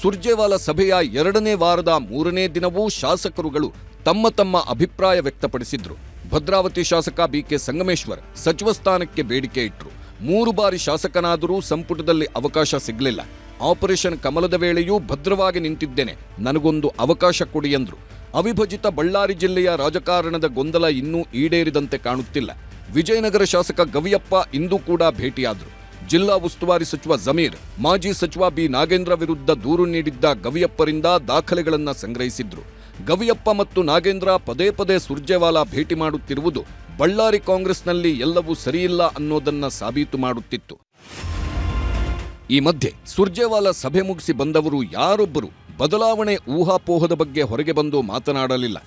ಸುರ್ಜೇವಾಲಾ ಸಭೆಯ 2ನೇ ವಾರದ 3ನೇ ದಿನವೂ ಶಾಸಕರುಗಳು ತಮ್ಮ ತಮ್ಮ ಅಭಿಪ್ರಾಯ ವ್ಯಕ್ತಪಡಿಸಿದ್ರು. ಭದ್ರಾವತಿ ಶಾಸಕ ಬಿಕೆ ಸಂಗಮೇಶ್ವರ್ ಸಚಿವ ಸ್ಥಾನಕ್ಕೆ ಬೇಡಿಕೆ ಇಟ್ರು. 3 ಬಾರಿ ಶಾಸಕನಾದರೂ ಸಂಪುಟದಲ್ಲಿ ಅವಕಾಶ ಸಿಗಲಿಲ್ಲ. ಆಪರೇಷನ್ ಕಮಲದ ವೇಳೆಯೂ ಭದ್ರವಾಗಿ ನಿಂತಿದ್ದೇನೆ, ನನಗೊಂದು ಅವಕಾಶ ಕೊಡಿ ಎಂದ್ರು. ಅವಿಭಜಿತ ಬಳ್ಳಾರಿ ಜಿಲ್ಲೆಯ ರಾಜಕಾರಣದ ಗೊಂದಲ ಇನ್ನೂ ಈಡೇರಿದಂತೆ ಕಾಣುತ್ತಿಲ್ಲ. ವಿಜಯನಗರ ಶಾಸಕ ಗವಿಯಪ್ಪ ಇಂದು ಕೂಡ ಭೇಟಿಯಾದರು. ಜಿಲ್ಲಾ ಉಸ್ತುವಾರಿ ಸಚಿವ ಜಮೀರ್, ಮಾಜಿ ಸಚಿವ ಬಿ ನಾಗೇಂದ್ರ ವಿರುದ್ಧ ದೂರು ನೀಡಿದ್ದ ಗವಿಯಪ್ಪರಿಂದ ದಾಖಲೆಗಳನ್ನು ಸಂಗ್ರಹಿಸಿದ್ರು. ಗವಿಯಪ್ಪ ಮತ್ತು ನಾಗೇಂದ್ರ ಪದೇ ಪದೇ ಸುರ್ಜೇವಾಲಾ ಭೇಟಿ ಮಾಡುತ್ತಿರುವುದು ಬಳ್ಳಾರಿ ಕಾಂಗ್ರೆಸ್ನಲ್ಲಿ ಎಲ್ಲವೂ ಸರಿಯಿಲ್ಲ ಅನ್ನೋದನ್ನ ಸಾಬೀತು ಮಾಡುತ್ತಿತ್ತು. ಈ ಮಧ್ಯೆ ಸುರ್ಜೇವಾಲಾ ಸಭೆ ಮುಗಿಸಿ ಬಂದವರು ಯಾರೊಬ್ಬರು ಬದಲಾವಣೆ ಊಹಾಪೋಹದ ಬಗ್ಗೆ ಹೊರಗೆ ಬಂದು ಮಾತನಾಡಲಿಲ್ಲ.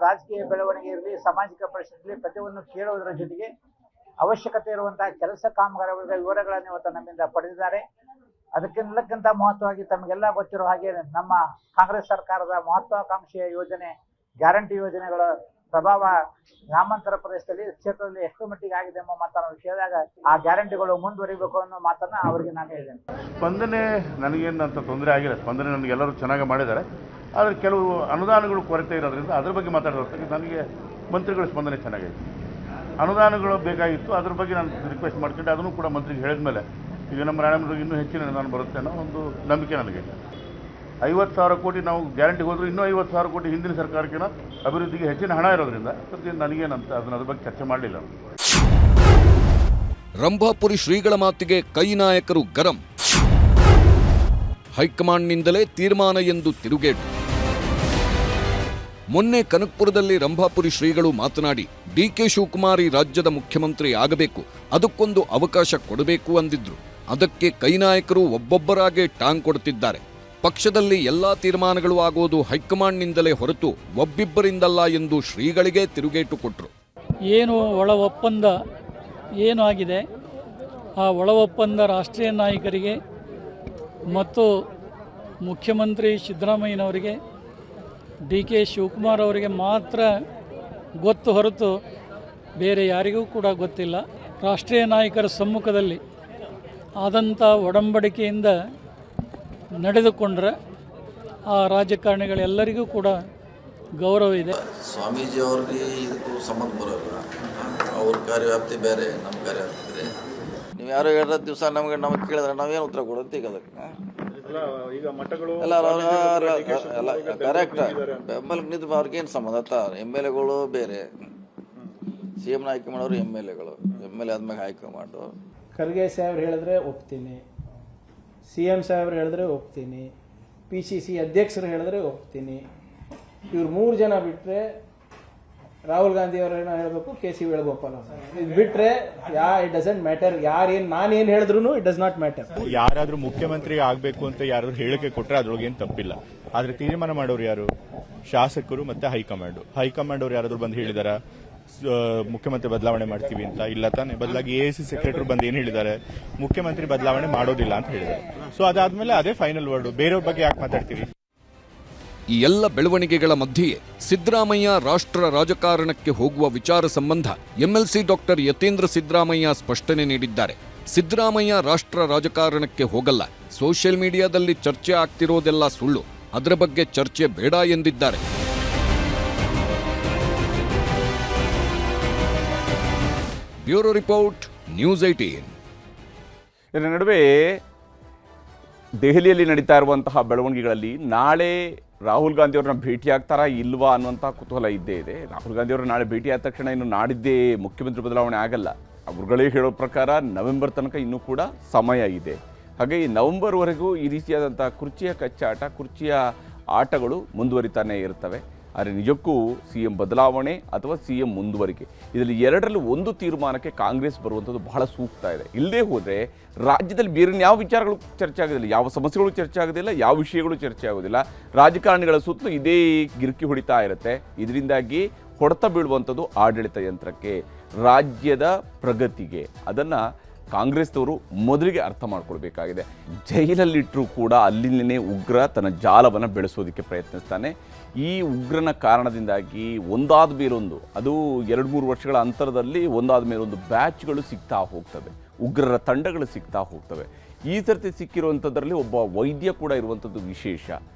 ರಾಜಕೀಯ ಬೆಳವಣಿಗೆ ಇರಲಿ, ಸಾಮಾಜಿಕ ಪರಿಸ್ಥಿತಿ ಪ್ರತಿಯೊಂದು ಕೇಳುವುದರ ಜೊತೆಗೆ ಅವಶ್ಯಕತೆ ಇರುವಂತಹ ಕೆಲಸ ಕಾಮಗಾರಿಗಳ ವಿವರಗಳನ್ನು ಇವತ್ತು ನಮ್ಮಿಂದ ಪಡೆದಿದ್ದಾರೆ. ಅದಕ್ಕೆಲ್ಲಕ್ಕಿಂತ ಮಹತ್ವವಾಗಿ ತಮಗೆಲ್ಲ ಗೊತ್ತಿರೋ ಹಾಗೆ ನಮ್ಮ ಕಾಂಗ್ರೆಸ್ ಸರ್ಕಾರದ ಮಹತ್ವಾಕಾಂಕ್ಷೆಯ ಯೋಜನೆ, ಗ್ಯಾರಂಟಿ ಯೋಜನೆಗಳ ಪ್ರಭಾವ ಗ್ರಾಮಾಂತರ ಪ್ರದೇಶದಲ್ಲಿ ಕ್ಷೇತ್ರದಲ್ಲಿ ಎಷ್ಟು ಮಟ್ಟಿಗೆ ಆಗಿದೆ ಎಂಬ ಮಾತನ್ನು ಕೇಳಿದಾಗ ಆ ಗ್ಯಾರಂಟಿಗಳು ಮುಂದುವರಿಬೇಕು ಅನ್ನೋ ಮಾತನ್ನ ಅವರಿಗೆ ನಾನು ಹೇಳಿದ್ದೇನೆ. ಸ್ಪಂದನೆ ನನಗೇನಂತ ತೊಂದರೆ ಆಗಿಲ್ಲ. ಸ್ಪಂದನೆ ನನಗೆಲ್ಲರೂ ಚೆನ್ನಾಗಿ ಮಾಡಿದ್ದಾರೆ. ಆದರೆ ಕೆಲವು ಅನುದಾನಗಳು ಕೊರತೆ ಇರೋದ್ರಿಂದ ಅದ್ರ ಬಗ್ಗೆ ಮಾತಾಡೋದಕ್ಕೆ ನನಗೆ ಮಂತ್ರಿಗಳ ಸ್ಪಂದನೆ ಚೆನ್ನಾಗಿದೆ. ಅನುದಾನಗಳು ಬೇಕಾಗಿತ್ತು, ಅದ್ರ ಬಗ್ಗೆ ನಾನು ರಿಕ್ವೆಸ್ಟ್ ಮಾಡ್ಕೊಂಡೆ. ಅದನ್ನು ಕೂಡ ಮಂತ್ರಿಗೆ ಹೇಳಿದ ಮೇಲೆ ಈಗ ನಮ್ಮ ರಾಣೆಮಂತ್ರಿಗೆ ಇನ್ನೂ ಹೆಚ್ಚಿನ ಅನುದಾನ ಬರುತ್ತೆ ಅನ್ನೋ ಒಂದು ನಂಬಿಕೆ ನನಗೆ. 50,000 ಕೋಟಿ ನಾವು ಗ್ಯಾರಂಟಿ ಹೋದರೂ ಇನ್ನೂ 50,000 ಕೋಟಿ ಹಿಂದಿನ ಸರ್ಕಾರಕ್ಕಿಂತ ಅಭಿವೃದ್ಧಿಗೆ ಹೆಚ್ಚಿನ ಹಣ ಇರೋದ್ರಿಂದ ನನಗೇನಂತ ಅದ್ರ ಬಗ್ಗೆ ಚರ್ಚೆ ಮಾಡಲಿಲ್ಲ. ರಂಭಾಪುರಿ ಶ್ರೀಗಳ ಮಾತಿಗೆ ಕೈ ನಾಯಕರು ಗರಂ. ಹೈಕಮಾಂಡ್ನಿಂದಲೇ ತೀರ್ಮಾನ ಎಂದು ತಿರುಗೇಟು. ಮೊನ್ನೆ ಕನಕಪುರದಲ್ಲಿ ರಂಭಾಪುರಿ ಶ್ರೀಗಳು ಮಾತನಾಡಿ ಡಿಕೆ ಶಿವಕುಮಾರ್ ರಾಜ್ಯದ ಮುಖ್ಯಮಂತ್ರಿ ಆಗಬೇಕು, ಅದಕ್ಕೊಂದು ಅವಕಾಶ ಕೊಡಬೇಕು ಅಂದಿದ್ರು. ಅದಕ್ಕೆ ಕೈ ನಾಯಕರು ಒಬ್ಬೊಬ್ಬರಾಗೆ ಟಾಂಗ್ ಕೊಡುತ್ತಿದ್ದಾರೆ. ಪಕ್ಷದಲ್ಲಿ ಎಲ್ಲಾ ತೀರ್ಮಾನಗಳು ಆಗೋದು ಹೈಕಮಾಂಡ್ನಿಂದಲೇ ಹೊರತು ಒಬ್ಬಿಬ್ಬರಿಂದಲ್ಲ ಎಂದು ಶ್ರೀಗಳಿಗೆ ತಿರುಗೇಟು ಕೊಟ್ಟರು. ಏನು ಒಳ ಒಪ್ಪಂದ ಏನು ಆಗಿದೆ, ಆ ಒಳ ಒಪ್ಪಂದ ರಾಷ್ಟ್ರೀಯ ನಾಯಕರಿಗೆ ಮತ್ತು ಮುಖ್ಯಮಂತ್ರಿ ಸಿದ್ದರಾಮಯ್ಯನವರಿಗೆ, ಡಿ ಕೆ ಶಿವಕುಮಾರ್ ಅವರಿಗೆ ಮಾತ್ರ ಗೊತ್ತು ಹೊರತು ಬೇರೆ ಯಾರಿಗೂ ಕೂಡ ಗೊತ್ತಿಲ್ಲ. ರಾಷ್ಟ್ರೀಯ ನಾಯಕರ ಸಮ್ಮುಖದಲ್ಲಿ ಆದಂಥ ಒಡಂಬಡಿಕೆಯಿಂದ ನಡೆದುಕೊಂಡ್ರೆ ಆ ರಾಜಕಾರಣಿಗಳೆಲ್ಲರಿಗೂ ಕೂಡ ಗೌರವ ಇದೆ. ಸ್ವಾಮೀಜಿ ಅವ್ರಿಗೆ ಇದಕ್ಕೂ ಸಂಬಂಧ ಬರೋಲ್ಲ. ಅವ್ರ ಕಾರ್ಯವ್ಯಾಪ್ತಿ ಬೇರೆ, ನಮ್ಮ ಕಾರ್ಯವ್ಯಾಪ್ತಿ ಬೇರೆ. ನೀವು ಯಾರೋ ಹೇಳಿದ ದಿವಸ ನಮಗೆ ಕೇಳಿದ್ರೆ ನಾವೇನು ಉತ್ತರ ಕೊಡೋದು ಈಗ ಅದಕ್ಕೆ ಎಲ್ಲ ಕರೆಕ್ಟ್ ಬೆಂಬಲಕ್ಕೆ ನಿಂತು ಅವ್ರಿಗೇನು ಸಂಬಂಧ? MLAಗಳು ಬೇರೆ, CM ಹೈಕಮಾಂಡ್ ಅವರು MLAಗಳು, MLA ಆದ್ಮೇಲೆ ಹೈಕಮಾಂಡು. ಖರ್ಗೆ ಸಾಹೇಬ್ರು ಹೇಳಿದ್ರೆ ಒಪ್ತೀನಿ, CM ಸಾಹೇಬ್ರು ಹೇಳಿದ್ರೆ ಒಪ್ತೀನಿ, PCC ಅಧ್ಯಕ್ಷರು ಹೇಳಿದ್ರೆ ಒಪ್ತೀನಿ. ಇವ್ರು 3 ಜನ ಬಿಟ್ಟರೆ ರಾಹುಲ್ ಗಾಂಧಿ ಅವರೇನೋ ಹೇಳಬೇಕು, KC ವೇಣುಗೋಪಾಲ್ ಇದು ಬಿಟ್ಟರೆ ಇಟ್ ಡಸಂಟ್ ಮ್ಯಾಟರ್. ನಾನೇನು ಹೇಳಿದ್ರು ಇಟ್ ಡಸ್ ನಾಟ್ ಮ್ಯಾಟರ್. ಯಾರಾದ್ರೂ ಮುಖ್ಯಮಂತ್ರಿ ಆಗಬೇಕು ಅಂತ ಯಾರಾದ್ರೂ ಹೇಳಿಕೆ ಕೊಟ್ಟರೆ ಅದ್ರೊಳಗೇನು ತಪ್ಪಿಲ್ಲ. ಆದರೆ ತೀರ್ಮಾನ ಮಾಡೋರು ಯಾರು? ಶಾಸಕರು ಮತ್ತೆ ಹೈಕಮಾಂಡ್. ಹೈಕಮಾಂಡ್ ಅವ್ರು ಯಾರಾದ್ರೂ ಬಂದು ಹೇಳಿದಾರ ಮುಖ್ಯಮಂತ್ರಿ ಬದಲಾವಣೆ ಮಾಡ್ತೀವಿ ಅಂತ? ಇಲ್ಲ ತಾನೆ. ಬದಲಾಗಿ AIC ಸೆಕ್ರೆಟರಿ ಬಂದು ಏನು ಹೇಳಿದ್ದಾರೆ? ಮುಖ್ಯಮಂತ್ರಿ ಬದಲಾವಣೆ ಮಾಡೋದಿಲ್ಲ ಅಂತ ಹೇಳಿದ್ದಾರೆ. ಸೊ ಅದಾದ್ಮೇಲೆ ಅದೇ ಫೈನಲ್ ವರ್ಡ್. ಬೇರೆಯವ್ರ ಬಗ್ಗೆ ಯಾಕೆ ಮಾತಾಡ್ತೀವಿ? ಈ ಎಲ್ಲ ಬೆಳವಣಿಗೆಗಳ ಮಧ್ಯೆಯೇ ಸಿದ್ದರಾಮಯ್ಯ ರಾಷ್ಟ್ರ ರಾಜಕಾರಣಕ್ಕೆ ಹೋಗುವ ವಿಚಾರ ಸಂಬಂಧ MLC ಡಾಕ್ಟರ್ ಯತೀಂದ್ರ ಸಿದ್ದರಾಮಯ್ಯ ಸ್ಪಷ್ಟನೆ ನೀಡಿದ್ದಾರೆ. ಸಿದ್ದರಾಮಯ್ಯ ರಾಷ್ಟ್ರ ರಾಜಕಾರಣಕ್ಕೆ ಹೋಗಲ್ಲ, ಸೋಷಿಯಲ್ ಮೀಡಿಯಾದಲ್ಲಿ ಚರ್ಚೆ ಆಗ್ತಿರೋದೆಲ್ಲ ಸುಳ್ಳು, ಅದರ ಬಗ್ಗೆ ಚರ್ಚೆ ಬೇಡ ಎಂದಿದ್ದಾರೆ. Bureau report, news 18. ಇದರ ನಡುವೆ ದೆಹಲಿಯಲ್ಲಿ ನಡೀತಾ ಇರುವಂತಹ ಬೆಳವಣಿಗೆಗಳಲ್ಲಿ ನಾಳೆ ರಾಹುಲ್ ಗಾಂಧಿ ಅವ್ರನ್ನ ಭೇಟಿ ಆಗ್ತಾರಾ ಇಲ್ವಾ ಅನ್ನುವಂಥ ಕುತೂಹಲ ಇದ್ದೇ ಇದೆ. ರಾಹುಲ್ ಗಾಂಧಿ ಅವರು ನಾಳೆ ಭೇಟಿ ಆದ ತಕ್ಷಣ ಇನ್ನು ನಾಡಿದ್ದೇ ಮುಖ್ಯಮಂತ್ರಿ ಬದಲಾವಣೆ ಆಗಲ್ಲ. ಅವ್ರುಗಳೇ ಹೇಳೋ ಪ್ರಕಾರ ನವೆಂಬರ್ ತನಕ ಇನ್ನೂ ಕೂಡ ಸಮಯ ಇದೆ. ಹಾಗಾಗಿ ನವೆಂಬರ್ವರೆಗೂ ಈ ರೀತಿಯಾದಂಥ ಕುರ್ಚಿಯ ಕಚ್ಚಾಟ, ಕುರ್ಚಿಯ ಆಟಗಳು ಮುಂದುವರಿತಾನೆ ಇರ್ತವೆ. ಆದರೆ ನಿಜಕ್ಕೂ CM ಬದಲಾವಣೆ ಅಥವಾ CM ಮುಂದುವರಿಕೆ, ಇದರಲ್ಲಿ ಎರಡರಲ್ಲಿ ಒಂದು ತೀರ್ಮಾನಕ್ಕೆ ಕಾಂಗ್ರೆಸ್ ಬರುವಂಥದ್ದು ಬಹಳ ಸೂಕ್ತ ಇದೆ. ಇಲ್ಲದೇ ಹೋದರೆ ರಾಜ್ಯದಲ್ಲಿ ಬೇರೆ ಯಾವ ವಿಚಾರಗಳು ಚರ್ಚೆ ಆಗೋದಿಲ್ಲ, ಯಾವ ಸಮಸ್ಯೆಗಳು ಚರ್ಚೆ ಆಗೋದಿಲ್ಲ, ಯಾವ ವಿಷಯಗಳು ಚರ್ಚೆ ಆಗೋದಿಲ್ಲ. ರಾಜಕಾರಣಿಗಳ ಸುತ್ತಲೂ ಇದೇ ಗಿರ್ಕಿ ಹೊಡಿತಾ ಇರುತ್ತೆ. ಇದರಿಂದಾಗಿ ಹೊಡೆತ ಬೀಳುವಂಥದ್ದು ಆಡಳಿತ ಯಂತ್ರಕ್ಕೆ, ರಾಜ್ಯದ ಪ್ರಗತಿಗೆ. ಅದನ್ನು ಕಾಂಗ್ರೆಸ್ನವರು ಮೊದಲಿಗೆ ಅರ್ಥ ಮಾಡ್ಕೊಳ್ಬೇಕಾಗಿದೆ. ಜೈಲಲ್ಲಿಟ್ಟರೂ ಕೂಡ ಅಲ್ಲಿನೇ ಉಗ್ರ ತನ್ನ ಜಾಲವನ್ನು ಬೆಳೆಸೋದಕ್ಕೆ ಪ್ರಯತ್ನಿಸ್ತಾನೆ. ಈ ಉಗ್ರನ ಕಾರಣದಿಂದಾಗಿ ಒಂದಾದ ಮೇಲೊಂದು, ಅದು 2-3 ವರ್ಷಗಳ ಅಂತರದಲ್ಲಿ ಒಂದಾದ ಮೇಲೊಂದು ಬ್ಯಾಚ್ಗಳು ಸಿಗ್ತಾ ಹೋಗ್ತವೆ, ಉಗ್ರರ ತಂಡಗಳು ಸಿಗ್ತಾ ಹೋಗ್ತವೆ. ಈ ಸರ್ತಿ ಸಿಕ್ಕಿರುವಂಥದ್ರಲ್ಲಿ ಒಬ್ಬ ವೈದ್ಯ ಕೂಡ ಇರುವಂಥದ್ದು ವಿಶೇಷ.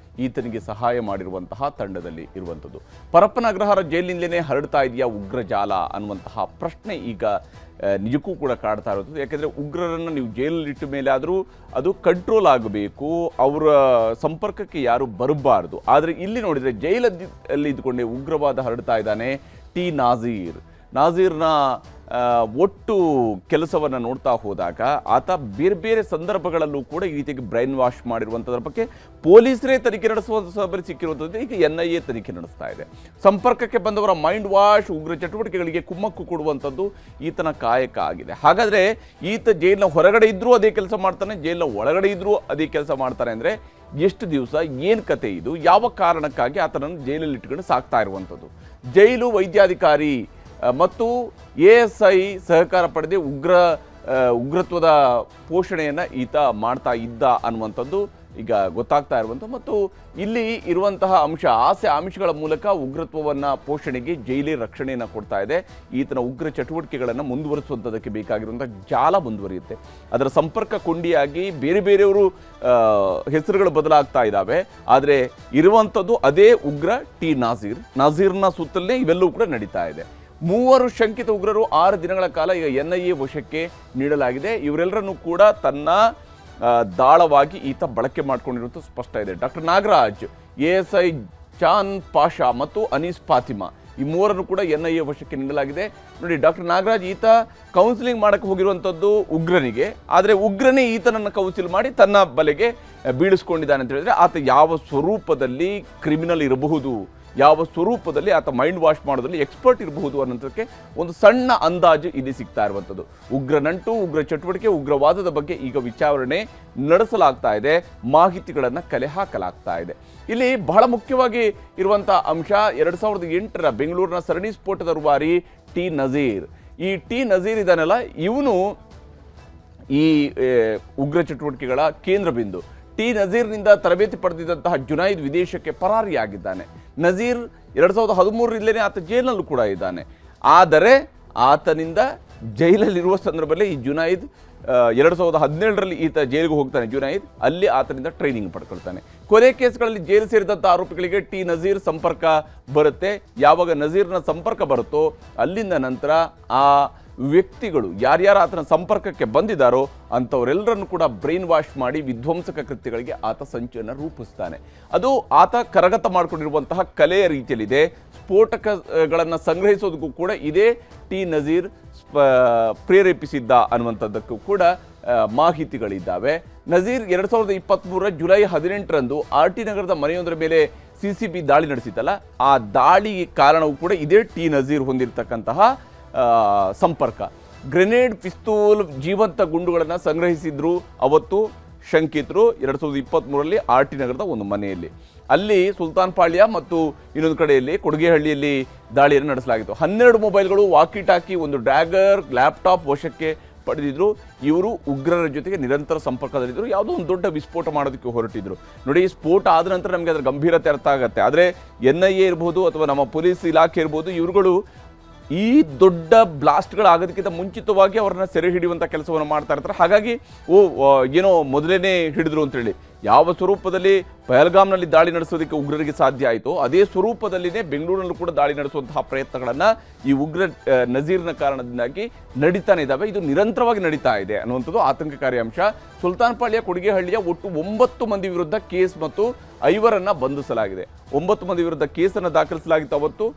ಈತನಿಗೆ ಸಹಾಯ ಮಾಡಿರುವಂತಹ ತಂಡದಲ್ಲಿ ಇರುವಂಥದ್ದು. ಪರಪ್ಪನ ಅಗ್ರಹಾರ ಜೈಲಿನಿಂದಲೇ ಹರಡ್ತಾ ಇದೆಯಾ ಉಗ್ರ ಜಾಲ ಅನ್ನುವಂತಹ ಪ್ರಶ್ನೆ ಈಗ ನಿಜಕ್ಕೂ ಕೂಡ ಕಾಡ್ತಾ ಇರುತ್ತದೆ. ಯಾಕೆಂದರೆ ಉಗ್ರರನ್ನು ನೀವು ಜೈಲಲ್ಲಿಟ್ಟ ಮೇಲೆ ಆದರೂ ಅದು ಕಂಟ್ರೋಲ್ ಆಗಬೇಕು, ಅವರ ಸಂಪರ್ಕಕ್ಕೆ ಯಾರು ಬರಬಾರ್ದು. ಆದರೆ ಇಲ್ಲಿ ನೋಡಿದರೆ ಜೈಲಲ್ಲಿ ಇದ್ದುಕೊಂಡೇ ಉಗ್ರವಾದ ಹರಡ್ತಾ ಇದ್ದಾನೆ ಟಿ ನಾಜೀರ್ನ ಒಟ್ಟು ಕೆಲಸವನ್ನು ನೋಡ್ತಾ ಹೋದಾಗ ಆತ ಬೇರೆ ಬೇರೆ ಸಂದರ್ಭಗಳಲ್ಲೂ ಕೂಡ ಈ ರೀತಿಯಾಗಿ ಬ್ರೈನ್ ವಾಶ್ ಮಾಡಿರುವಂಥದ್ರ ಬಗ್ಗೆ ಪೊಲೀಸರೇ ತನಿಖೆ ನಡೆಸುವ ಸಭೆಯಲ್ಲಿ ಸಿಕ್ಕಿರುವಂಥದ್ದು. ಈಗ NIA ತನಿಖೆ ನಡೆಸ್ತಾ ಇದೆ. ಸಂಪರ್ಕಕ್ಕೆ ಬಂದವರ ಮೈಂಡ್ ವಾಶ್, ಉಗ್ರ ಚಟುವಟಿಕೆಗಳಿಗೆ ಕುಮ್ಮಕ್ಕು ಕೊಡುವಂಥದ್ದು ಈತನ ಕಾಯಕ ಆಗಿದೆ. ಹಾಗಾದರೆ ಈತ ಜೈಲಿನ ಹೊರಗಡೆ ಇದ್ದರೂ ಅದೇ ಕೆಲಸ ಮಾಡ್ತಾನೆ, ಜೈಲಿನ ಒಳಗಡೆ ಇದ್ದರೂ ಅದೇ ಕೆಲಸ ಮಾಡ್ತಾನೆ ಅಂದರೆ ಎಷ್ಟು ದಿವಸ, ಏನು ಕತೆ ಇದು, ಯಾವ ಕಾರಣಕ್ಕಾಗಿ ಆತನನ್ನು ಜೈಲಲ್ಲಿ ಇಟ್ಕೊಂಡು ಸಾಕ್ತಾ ಇರುವಂಥದ್ದು? ಜೈಲು ವೈದ್ಯಾಧಿಕಾರಿ ಮತ್ತು ASI ಸಹಕಾರ ಪಡೆದು ಉಗ್ರತ್ವದ ಪೋಷಣೆಯನ್ನು ಈತ ಮಾಡ್ತಾ ಇದ್ದ ಅನ್ನುವಂಥದ್ದು ಈಗ ಗೊತ್ತಾಗ್ತಾ ಇರುವಂಥದ್ದು. ಮತ್ತು ಇಲ್ಲಿ ಇರುವಂತಹ ಆಮಿಷಗಳ ಮೂಲಕ ಉಗ್ರತ್ವವನ್ನು ಪೋಷಣೆಗೆ ಜೈಲೇ ರಕ್ಷಣೆಯನ್ನು ಕೊಡ್ತಾ ಇದೆ. ಈತನ ಉಗ್ರ ಚಟುವಟಿಕೆಗಳನ್ನು ಮುಂದುವರಿಸುವಂಥದ್ದಕ್ಕೆ ಬೇಕಾಗಿರುವಂಥ ಜಾಲ ಮುಂದುವರಿಯುತ್ತೆ. ಅದರ ಸಂಪರ್ಕ ಕೊಂಡಿಯಾಗಿ ಬೇರೆ ಬೇರೆಯವರು ಹೆಸರುಗಳು ಬದಲಾಗ್ತಾ ಇದ್ದಾವೆ. ಆದರೆ ಇರುವಂಥದ್ದು ಅದೇ ಉಗ್ರ ಟಿ ನಾಜೀರ್ನ ಸುತ್ತಲೇ ಇವೆಲ್ಲವೂ ಕೂಡ ನಡೀತಾ ಇದೆ. 3 ಶಂಕಿತ ಉಗ್ರರು 6 ದಿನಗಳ ಕಾಲ ಈಗ NIA ವಶಕ್ಕೆ ನೀಡಲಾಗಿದೆ. ಇವರೆಲ್ಲರನ್ನೂ ಕೂಡ ತನ್ನ ದಾಳವಾಗಿ ಈತ ಬಳಕೆ ಮಾಡಿಕೊಂಡಿರುವಂಥ ಸ್ಪಷ್ಟ ಇದೆ. ಡಾಕ್ಟರ್ ನಾಗರಾಜ್, ASI ಚಾನ್ ಪಾಷಾ ಮತ್ತು ಅನೀಸ್ ಫಾತಿಮಾ, ಈ 3ರನ್ನು ಕೂಡ NIA ವಶಕ್ಕೆ ನೀಡಲಾಗಿದೆ. ನೋಡಿ, ಡಾಕ್ಟರ್ ನಾಗರಾಜ್ ಈತ ಕೌನ್ಸಿಲಿಂಗ್ ಮಾಡೋಕ್ಕೆ ಹೋಗಿರುವಂಥದ್ದು ಉಗ್ರನಿಗೆ, ಆದರೆ ಉಗ್ರನೇ ಈತನನ್ನು ಕೌನ್ಸಿಲ್ ಮಾಡಿ ತನ್ನ ಬಲೆಗೆ ಬೀಳಿಸ್ಕೊಂಡಿದ್ದಾನೆ ಅಂತ ಹೇಳಿದ್ರೆ ಆತ ಯಾವ ಸ್ವರೂಪದಲ್ಲಿ ಕ್ರಿಮಿನಲ್ ಇರಬಹುದು, ಯಾವ ಸ್ವರೂಪದಲ್ಲಿ ಆತ ಮೈಂಡ್ ವಾಶ್ ಮಾಡೋದ್ರಲ್ಲಿ ಎಕ್ಸ್ಪರ್ಟ್ ಇರಬಹುದು ಅನ್ನೋದಕ್ಕೆ ಒಂದು ಸಣ್ಣ ಅಂದಾಜು ಇಲ್ಲಿ ಸಿಗ್ತಾ ಇರುವಂಥದ್ದು. ಉಗ್ರ ನಂಟು, ಉಗ್ರ ಚಟುವಟಿಕೆ, ಉಗ್ರವಾದದ ಬಗ್ಗೆ ಈಗ ವಿಚಾರಣೆ ನಡೆಸಲಾಗ್ತಾ ಇದೆ, ಮಾಹಿತಿಗಳನ್ನು ಕಲೆ ಹಾಕಲಾಗ್ತಾ ಇದೆ. ಇಲ್ಲಿ ಬಹಳ ಮುಖ್ಯವಾಗಿ ಇರುವಂಥ ಅಂಶ 2008ರ ಬೆಂಗಳೂರಿನ ಸರಣಿ ಸ್ಫೋಟದ ರೂವಾರಿ ಟಿ ನಜೀರ್. ಈ ಟಿ ನಜೀರ್ ಇದಾನಲ್ಲ, ಇವನು ಈ ಉಗ್ರ ಚಟುವಟಿಕೆಗಳ ಕೇಂದ್ರ ಬಿಂದು. ಟಿ ನಜೀರ್ನಿಂದ ತರಬೇತಿ ಪಡೆದಿದ್ದಂತಹ ಜುನೈದ್ ವಿದೇಶಕ್ಕೆ ಪರಾರಿಯಾಗಿದ್ದಾನೆ. ನಜೀರ್ 2013ರಿಂದಲೇ ಆತ ಜೈಲಿನಲ್ಲೂ ಕೂಡ ಇದ್ದಾನೆ. ಆದರೆ ಆತನಿಂದ ಜೈಲಲ್ಲಿರುವ ಸಂದರ್ಭದಲ್ಲಿ ಈ ಜುನೈದ್ 2017ರಲ್ಲಿ ಈತ ಜೈಲಿಗೆ ಹೋಗ್ತಾನೆ. ಜುನೈದ್ ಅಲ್ಲಿ ಆತನಿಂದ ಟ್ರೈನಿಂಗ್ ಪಡ್ಕೊಳ್ತಾನೆ. ಕೊಲೆ ಕೇಸ್ಗಳಲ್ಲಿ ಜೈಲು ಸೇರಿದಂಥ ಆರೋಪಿಗಳಿಗೆ ಟಿ ನಜೀರ್ ಸಂಪರ್ಕ ಬರುತ್ತೆ. ಯಾವಾಗ ನಜೀರ್ನ ಸಂಪರ್ಕ ಬರುತ್ತೋ ಅಲ್ಲಿಂದ ನಂತರ ಆ ವ್ಯಕ್ತಿಗಳು ಯಾರ್ಯಾರು ಆತನ ಸಂಪರ್ಕಕ್ಕೆ ಬಂದಿದ್ದಾರೋ ಅಂಥವರೆಲ್ಲರನ್ನು ಕೂಡ ಬ್ರೈನ್ ವಾಶ್ ಮಾಡಿ ವಿಧ್ವಂಸಕ ಕೃತ್ಯಗಳಿಗೆ ಆತ ಸಂಚನ್ನು ರೂಪಿಸ್ತಾನೆ. ಅದು ಆತ ಕರಗತ ಮಾಡಿಕೊಂಡಿರುವಂತಹ ಕಲೆಯ ರೀತಿಯಲ್ಲಿದೆ. ಸ್ಫೋಟಕಗಳನ್ನು ಸಂಗ್ರಹಿಸೋದಕ್ಕೂ ಕೂಡ ಇದೇ ಟಿ ನಜೀರ್ ಪ್ರೇರೇಪಿಸಿದ್ದ ಅನ್ನುವಂಥದ್ದಕ್ಕೂ ಕೂಡ ಮಾಹಿತಿಗಳಿದ್ದಾವೆ. ನಜೀರ್ 2023 ಜುಲೈ 18ರಂದು RT ನಗರದ ಮನೆಯೊಂದರ ಮೇಲೆ CCB ದಾಳಿ ನಡೆಸಿತ್ತಲ್ಲ, ಆ ದಾಳಿ ಕಾರಣವೂ ಕೂಡ ಇದೇ ಟಿ ನಜೀರ್ ಹೊಂದಿರತಕ್ಕಂತಹ ಸಂಪರ್ಕ. ಗ್ರೆನೇಡ್, ಪಿಸ್ತೂಲ್, ಜೀವಂತ ಗುಂಡುಗಳನ್ನು ಸಂಗ್ರಹಿಸಿದ್ರು ಅವತ್ತು ಶಂಕಿತರು 2023ರಲ್ಲಿ RT ನಗರದ ಒಂದು ಮನೆಯಲ್ಲಿ. ಅಲ್ಲಿ ಸುಲ್ತಾನ್ ಪಾಳ್ಯ ಮತ್ತು ಇನ್ನೊಂದು ಕಡೆಯಲ್ಲಿ ಕೊಡಗೇಹಳ್ಳಿಯಲ್ಲಿ ದಾಳಿಯನ್ನು ನಡೆಸಲಾಗಿತ್ತು. 12 ಮೊಬೈಲ್ಗಳು, ವಾಕಿ ಟಾಕಿ, ಒಂದು ಡ್ರ್ಯಾಗರ್, ಲ್ಯಾಪ್ಟಾಪ್ ವಶಕ್ಕೆ ಪಡೆದಿದ್ರು. ಇವರು ಉಗ್ರರ ಜೊತೆಗೆ ನಿರಂತರ ಸಂಪರ್ಕದಲ್ಲಿದ್ದರು. ಯಾವುದೋ ಒಂದು ದೊಡ್ಡ ವಿಸ್ಫೋಟ ಮಾಡೋದಕ್ಕೆ ಹೊರಟಿದ್ರು. ನೋಡಿ, ಸ್ಫೋಟ ಆದ ನಂತರ ನಮಗೆ ಅದರ ಗಂಭೀರತೆ ಅರ್ಥ ಆಗುತ್ತೆ. ಆದರೆ NIA ಇರ್ಬೋದು ಅಥವಾ ನಮ್ಮ ಪೊಲೀಸ್ ಇಲಾಖೆ ಇರ್ಬೋದು, ಇವರುಗಳು ಈ ದೊಡ್ಡ ಬ್ಲಾಸ್ಟ್ಗಳಾಗೋದಕ್ಕಿಂತ ಮುಂಚಿತವಾಗಿ ಅವ್ರನ್ನ ಸೆರೆ ಹಿಡಿಯುವಂಥ ಕೆಲಸವನ್ನು ಮಾಡ್ತಾ ಇರ್ತಾರೆ. ಹಾಗಾಗಿ ಏನೋ ಮೊದಲೇ ಹಿಡಿದ್ರು ಅಂತೇಳಿ ಯಾವ ಸ್ವರೂಪದಲ್ಲಿ ಪಹಲ್ಗಾಮ್ನಲ್ಲಿ ದಾಳಿ ನಡೆಸೋದಕ್ಕೆ ಉಗ್ರರಿಗೆ ಸಾಧ್ಯ ಆಯಿತು, ಅದೇ ಸ್ವರೂಪದಲ್ಲಿನೇ ಬೆಂಗಳೂರಿನಲ್ಲೂ ಕೂಡ ದಾಳಿ ನಡೆಸುವಂತಹ ಪ್ರಯತ್ನಗಳನ್ನು ಈ ಉಗ್ರ ನಜೀರ್ನ ಕಾರಣದಿಂದಾಗಿ ನಡೀತಾನೆ ಇದ್ದಾವೆ. ಇದು ನಿರಂತರವಾಗಿ ನಡೀತಾ ಇದೆ ಅನ್ನುವಂಥದ್ದು ಆತಂಕಕಾರಿ ಅಂಶ. ಸುಲ್ತಾನ್ ಪಾಳ್ಯ, ಕೊಡಗೇಹಳ್ಳಿಯ ಒಟ್ಟು 9 ಮಂದಿ ವಿರುದ್ಧ ಕೇಸ್ ಮತ್ತು 5ರನ್ನು ಬಂಧಿಸಲಾಗಿದೆ. 9 ಮಂದಿ ವಿರುದ್ಧ ಕೇಸನ್ನು ದಾಖಲಿಸಲಾಗಿತ್ತು, ಅವತ್ತು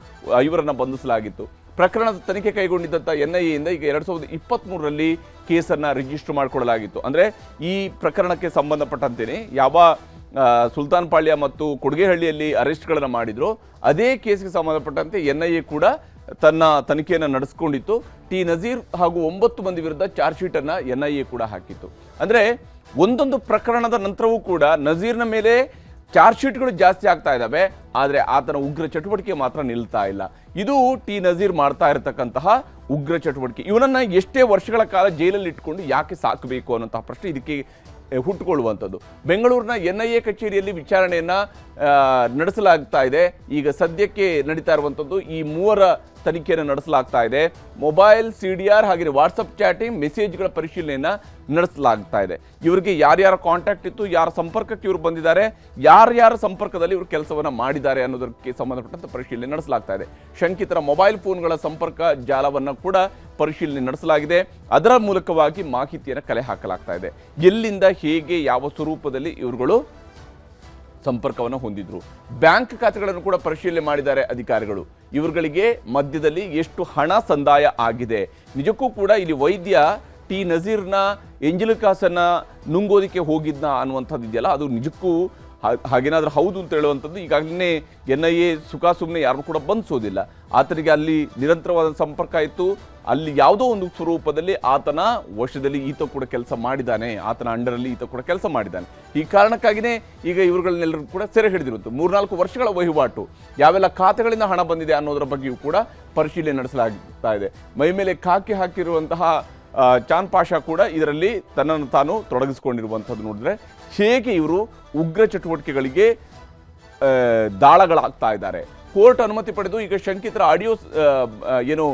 5ರನ್ನು ಬಂಧಿಸಲಾಗಿತ್ತು. ಪ್ರಕರಣದ ತನಿಖೆ ಕೈಗೊಂಡಿದ್ದಂಥ NIAಯಿಂದ ಈಗ 2023ರಲ್ಲಿ ಕೇಸನ್ನು ರಿಜಿಸ್ಟರ್ ಮಾಡಿಕೊಳ್ಳಲಾಗಿತ್ತು. ಅಂದರೆ ಈ ಪ್ರಕರಣಕ್ಕೆ ಸಂಬಂಧಪಟ್ಟಂತೆಯೇ ಯಾವ ಸುಲ್ತಾನ್ ಪಾಳ್ಯ ಮತ್ತು ಕೊಡಗೇಹಳ್ಳಿಯಲ್ಲಿ ಅರೆಸ್ಟ್ಗಳನ್ನು ಮಾಡಿದ್ರು, ಅದೇ ಕೇಸ್ಗೆ ಸಂಬಂಧಪಟ್ಟಂತೆ NIA ಕೂಡ ತನ್ನ ತನಿಖೆಯನ್ನು ನಡೆಸ್ಕೊಂಡಿತ್ತು. ಟಿ ನಜೀರ್ ಹಾಗೂ 9 ಮಂದಿ ವಿರುದ್ಧ ಚಾರ್ಜ್ ಶೀಟನ್ನು NIA ಕೂಡ ಹಾಕಿತ್ತು. ಅಂದರೆ ಒಂದೊಂದು ಪ್ರಕರಣದ ನಂತರವೂ ಕೂಡ ನಜೀರ್ನ ಮೇಲೆ ಚಾರ್ಜ್ ಶೀಟ್ಗಳು ಜಾಸ್ತಿ ಆಗ್ತಾ ಇದ್ದಾವೆ, ಆದರೆ ಆತನ ಉಗ್ರ ಚಟುವಟಿಕೆ ಮಾತ್ರ ನಿಲ್ತಾ ಇಲ್ಲ. ಇದು ಟಿ ನಜೀರ್ ಮಾಡ್ತಾ ಇರತಕ್ಕಂತಹ ಉಗ್ರ ಚಟುವಟಿಕೆ. ಇವನನ್ನು ಎಷ್ಟೇ ವರ್ಷಗಳ ಕಾಲ ಜೈಲಲ್ಲಿ ಇಟ್ಕೊಂಡು ಯಾಕೆ ಸಾಕಬೇಕು ಅನ್ನೋಂತಹ ಪ್ರಶ್ನೆ ಇದಕ್ಕೆ ಹುಟ್ಟುಕೊಳ್ಳುವಂಥದ್ದು. ಬೆಂಗಳೂರಿನ NIA ಕಚೇರಿಯಲ್ಲಿ ವಿಚಾರಣೆಯನ್ನು ನಡೆಸಲಾಗ್ತಾ ಇದೆ. ಈಗ ಸದ್ಯಕ್ಕೆ ನಡೀತಾ ಇರುವಂಥದ್ದು ಈ 3 ತನಿಖೆಯನ್ನು ನಡೆಸಲಾಗ್ತಾ ಇದೆ. ಮೊಬೈಲ್ CDR ಹಾಗೆ ವಾಟ್ಸಪ್ ಚಾಟಿಂಗ್ ಮೆಸೇಜ್ಗಳ ಪರಿಶೀಲನೆಯನ್ನು ನಡೆಸಲಾಗ್ತಾ ಇದೆ. ಇವರಿಗೆ ಯಾರ್ಯಾರ ಕಾಂಟ್ಯಾಕ್ಟ್ ಇತ್ತು, ಯಾರ ಸಂಪರ್ಕಕ್ಕೆ ಇವರು ಬಂದಿದ್ದಾರೆ, ಯಾರ್ಯಾರ ಸಂಪರ್ಕದಲ್ಲಿ ಇವರು ಕೆಲಸವನ್ನು ಮಾಡಿದ್ದಾರೆ ಅನ್ನೋದಕ್ಕೆ ಸಂಬಂಧಪಟ್ಟಂತೆ ಪರಿಶೀಲನೆ ನಡೆಸಲಾಗ್ತಾ ಇದೆ. ಶಂಕಿತರ ಮೊಬೈಲ್ ಫೋನ್ಗಳ ಸಂಪರ್ಕ ಜಾಲವನ್ನು ಕೂಡ ಪರಿಶೀಲನೆ ನಡೆಸಲಾಗಿದೆ. ಅದರ ಮೂಲಕವಾಗಿ ಮಾಹಿತಿಯನ್ನು ಕಲೆ ಹಾಕಲಾಗ್ತಾ ಇದೆ. ಎಲ್ಲಿಂದ ಹೇಗೆ ಯಾವ ಸ್ವರೂಪದಲ್ಲಿ ಇವರುಗಳು ಸಂಪರ್ಕವನ್ನು ಹೊಂದಿದ್ರು. ಬ್ಯಾಂಕ್ ಖಾತೆಗಳನ್ನು ಕೂಡ ಪರಿಶೀಲನೆ ಮಾಡಿದ್ದಾರೆ ಅಧಿಕಾರಿಗಳು. ಇವರುಗಳಿಗೆ ಮಧ್ಯದಲ್ಲಿ ಎಷ್ಟು ಹಣ ಸಂದಾಯ ಆಗಿದೆ. ನಿಜಕ್ಕೂ ಕೂಡ ಇಲ್ಲಿ ವೈದ್ಯ ಟಿ ನಜೀರ್ನ ಎಂಜಲಿಕಾಸನ್ನ ನುಂಗೋದಿಕ್ಕೆ ಹೋಗಿದ್ನ ಅನ್ನುವಂಥದ್ದು ಇದೆಯಲ್ಲ, ಅದು ನಿಜಕ್ಕೂ ಹಾಗೇನಾದ್ರೂ ಹೌದು ಅಂತ ಹೇಳುವಂಥದ್ದು ಈಗಾಗಲೇ NIA ಸುಮ್ಮನೆ ಯಾರು ಕೂಡ ಬಂಧಿಸೋದಿಲ್ಲ. ಆತನಿಗೆ ಅಲ್ಲಿ ನಿರಂತರವಾದ ಸಂಪರ್ಕ ಇತ್ತು. ಅಲ್ಲಿ ಯಾವುದೋ ಒಂದು ಸ್ವರೂಪದಲ್ಲಿ ಆತನ ವಶದಲ್ಲಿ ಈತ ಕೂಡ ಕೆಲಸ ಮಾಡಿದ್ದಾನೆ, ಆತನ ಅಂಡರಲ್ಲಿ ಈತ ಕೂಡ ಕೆಲಸ ಮಾಡಿದ್ದಾನೆ. ಈ ಕಾರಣಕ್ಕಾಗಿಯೇ ಈಗ ಇವರುಗಳನ್ನೆಲ್ಲರೂ ಕೂಡ ಸೆರೆ ಹಿಡಿದಿರುವುದು. 3-4 ವರ್ಷಗಳ ವಹಿವಾಟು, ಯಾವೆಲ್ಲ ಖಾತೆಗಳಿಂದ ಹಣ ಬಂದಿದೆ ಅನ್ನೋದರ ಬಗ್ಗೆಯೂ ಕೂಡ ಪರಿಶೀಲನೆ ನಡೆಸಲಾಗ್ತಾ ಇದೆ. ಮೈ ಮೇಲೆ ಖಾಕಿ ಹಾಕಿರುವಂತಹ ಚಾಂದ್ ಪಾಷಾ ಕೂಡ ಇದರಲ್ಲಿ ತನ್ನನ್ನು ತಾನು ತೊಡಗಿಸಿಕೊಂಡಿರುವಂಥದ್ದು ನೋಡಿದ್ರೆ ಹೇಗೆ ಇವರು ಉಗ್ರ ಚಟುವಟಿಕೆಗಳಿಗೆ ದಾಳಗಳಾಗ್ತಾ ಇದ್ದಾರೆ. ಕೋರ್ಟ್ ಅನುಮತಿ ಪಡೆದು ಈಗ ಶಂಕಿತರ ಆಡಿಯೋ ಏನು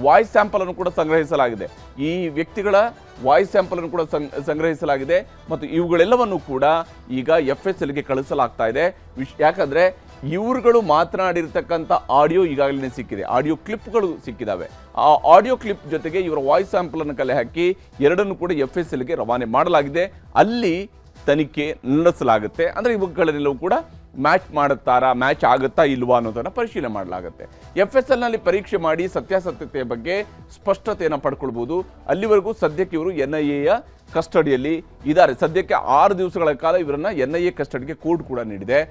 ವಾಯ್ಸ್ ಸ್ಯಾಂಪಲ್ ಅನ್ನು ಕೂಡ ಸಂಗ್ರಹಿಸಲಾಗಿದೆ. ಈ ವ್ಯಕ್ತಿಗಳ ವಾಯ್ಸ್ ಸ್ಯಾಂಪಲ್ ಅನ್ನು ಕೂಡ ಸಂಗ್ರಹಿಸಲಾಗಿದೆ ಮತ್ತು ಇವುಗಳೆಲ್ಲವನ್ನು ಕೂಡ ಈಗ FSLಗೆ ಕಳಿಸಲಾಗ್ತಾ ಇದೆ. ಯಾಕಂದ್ರೆ ಇವರುಗಳು ಮಾತನಾಡಿರ್ತಕ್ಕಂಥ ಆಡಿಯೋ ಈಗಾಗಲೇ ಸಿಕ್ಕಿದೆ, ಆಡಿಯೋ ಕ್ಲಿಪ್ಗಳು ಸಿಕ್ಕಿದ್ದಾವೆ. ಆ ಆಡಿಯೋ ಕ್ಲಿಪ್ ಜೊತೆಗೆ ಇವರ ವಾಯ್ಸ್ ಸ್ಯಾಂಪಲ್ ಅನ್ನು ಕಲೆ ಹಾಕಿ ಎರಡನ್ನು ಕೂಡ FSLಗೆ ರವಾನೆ ಮಾಡಲಾಗಿದೆ. ಅಲ್ಲಿ ತನಿಖೆ ನಡೆಸಲಾಗುತ್ತೆ. ಅಂದರೆ ಇವುಗಳೆಲ್ಲವೂ ಕೂಡ ಮ್ಯಾಚ್ ಆಗುತ್ತಾ ಇಲ್ವಾ ಅನ್ನೋದನ್ನು ಪರಿಶೀಲನೆ ಮಾಡಲಾಗುತ್ತೆ. FSLನಲ್ಲಿ ಪರೀಕ್ಷೆ ಮಾಡಿ ಸತ್ಯಾಸತ್ಯತೆಯ ಬಗ್ಗೆ ಸ್ಪಷ್ಟತೆಯನ್ನು ಪಡ್ಕೊಳ್ಬೋದು. ಅಲ್ಲಿವರೆಗೂ ಸದ್ಯಕ್ಕೆ ಇವರು NIAಯ ಕಸ್ಟಡಿಯಲ್ಲಿ ಇದ್ದಾರೆ. ಸದ್ಯಕ್ಕೆ 6 ದಿವಸಗಳ ಕಾಲ ಇವರನ್ನು NIA ಕಸ್ಟಡಿಗೆ ಕೋರ್ಟ್ ಕೂಡ ನೀಡಿದೆ.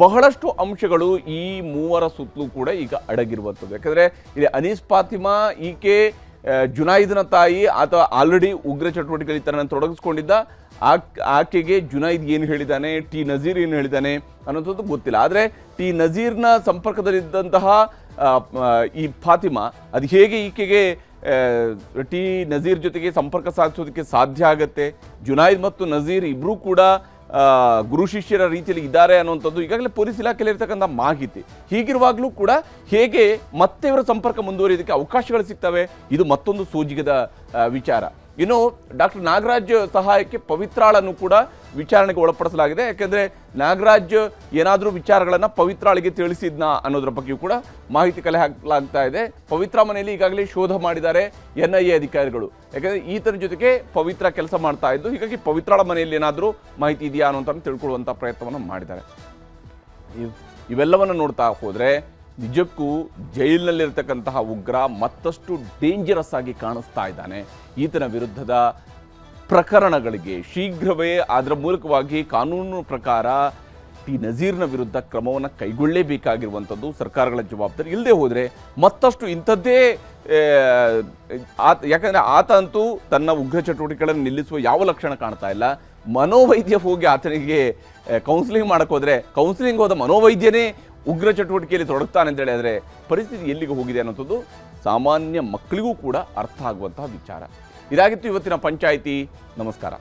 ಬಹಳಷ್ಟು ಅಂಶಗಳು ಈ ಮೂವರ ಸುತ್ತಲೂ ಕೂಡ ಈಗ ಅಡಗಿರುವಂಥದ್ದು. ಯಾಕಂದರೆ ಇಲ್ಲಿ ಅನೀಸ್ ಫಾತಿಮಾ ಈಕೆ ಜುನೈದ್ನ ತಾಯಿ, ಆತ ಆಲ್ರೆಡಿ ಉಗ್ರ ಚಟುವಟಿಕೆಯಲ್ಲಿ ತನ್ನನ್ನು ತೊಡಗಿಸ್ಕೊಂಡಿದ್ದ. ಆಕೆಗೆ ಜುನೈದ್ ಏನು ಹೇಳಿದ್ದಾನೆ, ಟಿ ನಜೀರ್ ಏನು ಹೇಳಿದ್ದಾನೆ ಅನ್ನೋಂಥದ್ದು ಗೊತ್ತಿಲ್ಲ. ಆದರೆ ಟಿ ನಜೀರ್ನ ಸಂಪರ್ಕದಲ್ಲಿದ್ದಂತಹ ಈ ಫಾತಿಮಾ ಅದು ಹೇಗೆ ಈಕೆಗೆ ಟಿ ನಜೀರ್ ಜೊತೆಗೆ ಸಂಪರ್ಕ ಸಾಧಿಸೋದಕ್ಕೆ ಸಾಧ್ಯ ಆಗುತ್ತೆ. ಜುನೈದ್ ಮತ್ತು ನಜೀರ್ ಇಬ್ಬರೂ ಕೂಡ ಗುರು ಶಿಷ್ಯರ ರೀತಿಯಲ್ಲಿ ಇದ್ದಾರೆ ಅನ್ನುವಂಥದ್ದು ಈಗಾಗಲೇ ಪೊಲೀಸ್ ಇಲಾಖೆಯಲ್ಲಿ ಇರ್ತಕ್ಕಂಥ ಮಾಹಿತಿ. ಹೀಗಿರುವಾಗಲೂ ಕೂಡ ಹೇಗೆ ಮತ್ತೆ ಇವರ ಸಂಪರ್ಕ ಮುಂದುವರಿಯೋದಕ್ಕೆ ಅವಕಾಶಗಳು ಸಿಗ್ತವೆ, ಇದು ಮತ್ತೊಂದು ಸೋಜಿಗದ ವಿಚಾರ. ಇನ್ನು ಡಾಕ್ಟರ್ ನಾಗರಾಜ್ ಸಹಾಯಕ್ಕೆ ಪವಿತ್ರಾಳನ್ನು ಕೂಡ ವಿಚಾರಣೆಗೆ ಒಳಪಡಿಸಲಾಗಿದೆ. ಯಾಕೆಂದರೆ ನಾಗರಾಜ್ ಏನಾದರೂ ವಿಚಾರಗಳನ್ನು ಪವಿತ್ರಾಳಿಗೆ ತಿಳಿಸಿದ್ನ ಅನ್ನೋದ್ರ ಬಗ್ಗೆಯೂ ಕೂಡ ಮಾಹಿತಿ ಕಲೆ ಹಾಕಲಾಗ್ತಾ ಇದೆ. ಪವಿತ್ರ ಮನೆಯಲ್ಲಿ ಈಗಾಗಲೇ ಶೋಧ ಮಾಡಿದ್ದಾರೆ NIA ಅಧಿಕಾರಿಗಳು. ಯಾಕೆಂದರೆ ಈತನ ಜೊತೆಗೆ ಪವಿತ್ರ ಕೆಲಸ ಮಾಡ್ತಾ ಇದ್ದು, ಹೀಗಾಗಿ ಪವಿತ್ರಾಳ ಮನೆಯಲ್ಲಿ ಏನಾದರೂ ಮಾಹಿತಿ ಇದೆಯಾ ಅನ್ನೋಂಥ ತಿಳ್ಕೊಳ್ಳುವಂಥ ಪ್ರಯತ್ನವನ್ನು ಮಾಡಿದ್ದಾರೆ. ಇವೆಲ್ಲವನ್ನು ನೋಡ್ತಾ ಹೋದರೆ ನಿಜಕ್ಕೂ ಜೈಲಿನಲ್ಲಿರ್ತಕ್ಕಂತಹ ಉಗ್ರ ಮತ್ತಷ್ಟು ಡೇಂಜರಸ್ ಆಗಿ ಕಾಣಿಸ್ತಾ ಇದ್ದಾನೆ. ಈತನ ವಿರುದ್ಧದ ಪ್ರಕರಣಗಳಿಗೆ ಶೀಘ್ರವೇ ಅದರ ಮೂಲಕವಾಗಿ ಕಾನೂನು ಪ್ರಕಾರ ಟಿ ನಜೀರ್ನ ವಿರುದ್ಧ ಕ್ರಮವನ್ನು ಕೈಗೊಳ್ಳಲೇಬೇಕಾಗಿರುವಂಥದ್ದು ಸರ್ಕಾರಗಳ ಜವಾಬ್ದಾರಿ. ಇಲ್ಲದೆ ಹೋದರೆ ಮತ್ತಷ್ಟು ಇಂಥದ್ದೇ ಯಾಕಂದರೆ ಆತ ಅಂತೂ ತನ್ನ ಉಗ್ರ ಚಟುವಟಿಕೆಗಳನ್ನು ನಿಲ್ಲಿಸುವ ಯಾವ ಲಕ್ಷಣ ಕಾಣ್ತಾ ಇಲ್ಲ. ಮನೋವೈದ್ಯ ಹೋಗಿ ಆತನಿಗೆ ಕೌನ್ಸಿಲಿಂಗ್ ಮಾಡೋಕ್ಕೆ ಹೋದರೆ ಕೌನ್ಸಿಲಿಂಗ್ ಹೋದ ಮನೋವೈದ್ಯನೇ ಉಗ್ರ ಚಟುವಟಿಕೆಯಲ್ಲಿ ತೊಡಗ್ತಾನೆ ಅಂತೇಳಿ ಆದರೆ ಪರಿಸ್ಥಿತಿ ಎಲ್ಲಿಗೆ ಹೋಗಿದೆ ಅನ್ನೋಂಥದ್ದು ಸಾಮಾನ್ಯ ಮಕ್ಕಳಿಗೂ ಕೂಡ ಅರ್ಥ ಆಗುವಂತಹ ವಿಚಾರ. ಇದಾಗಿತ್ತು ಇವತ್ತಿನ ಪಂಚಾಯಿತಿ. ನಮಸ್ಕಾರ.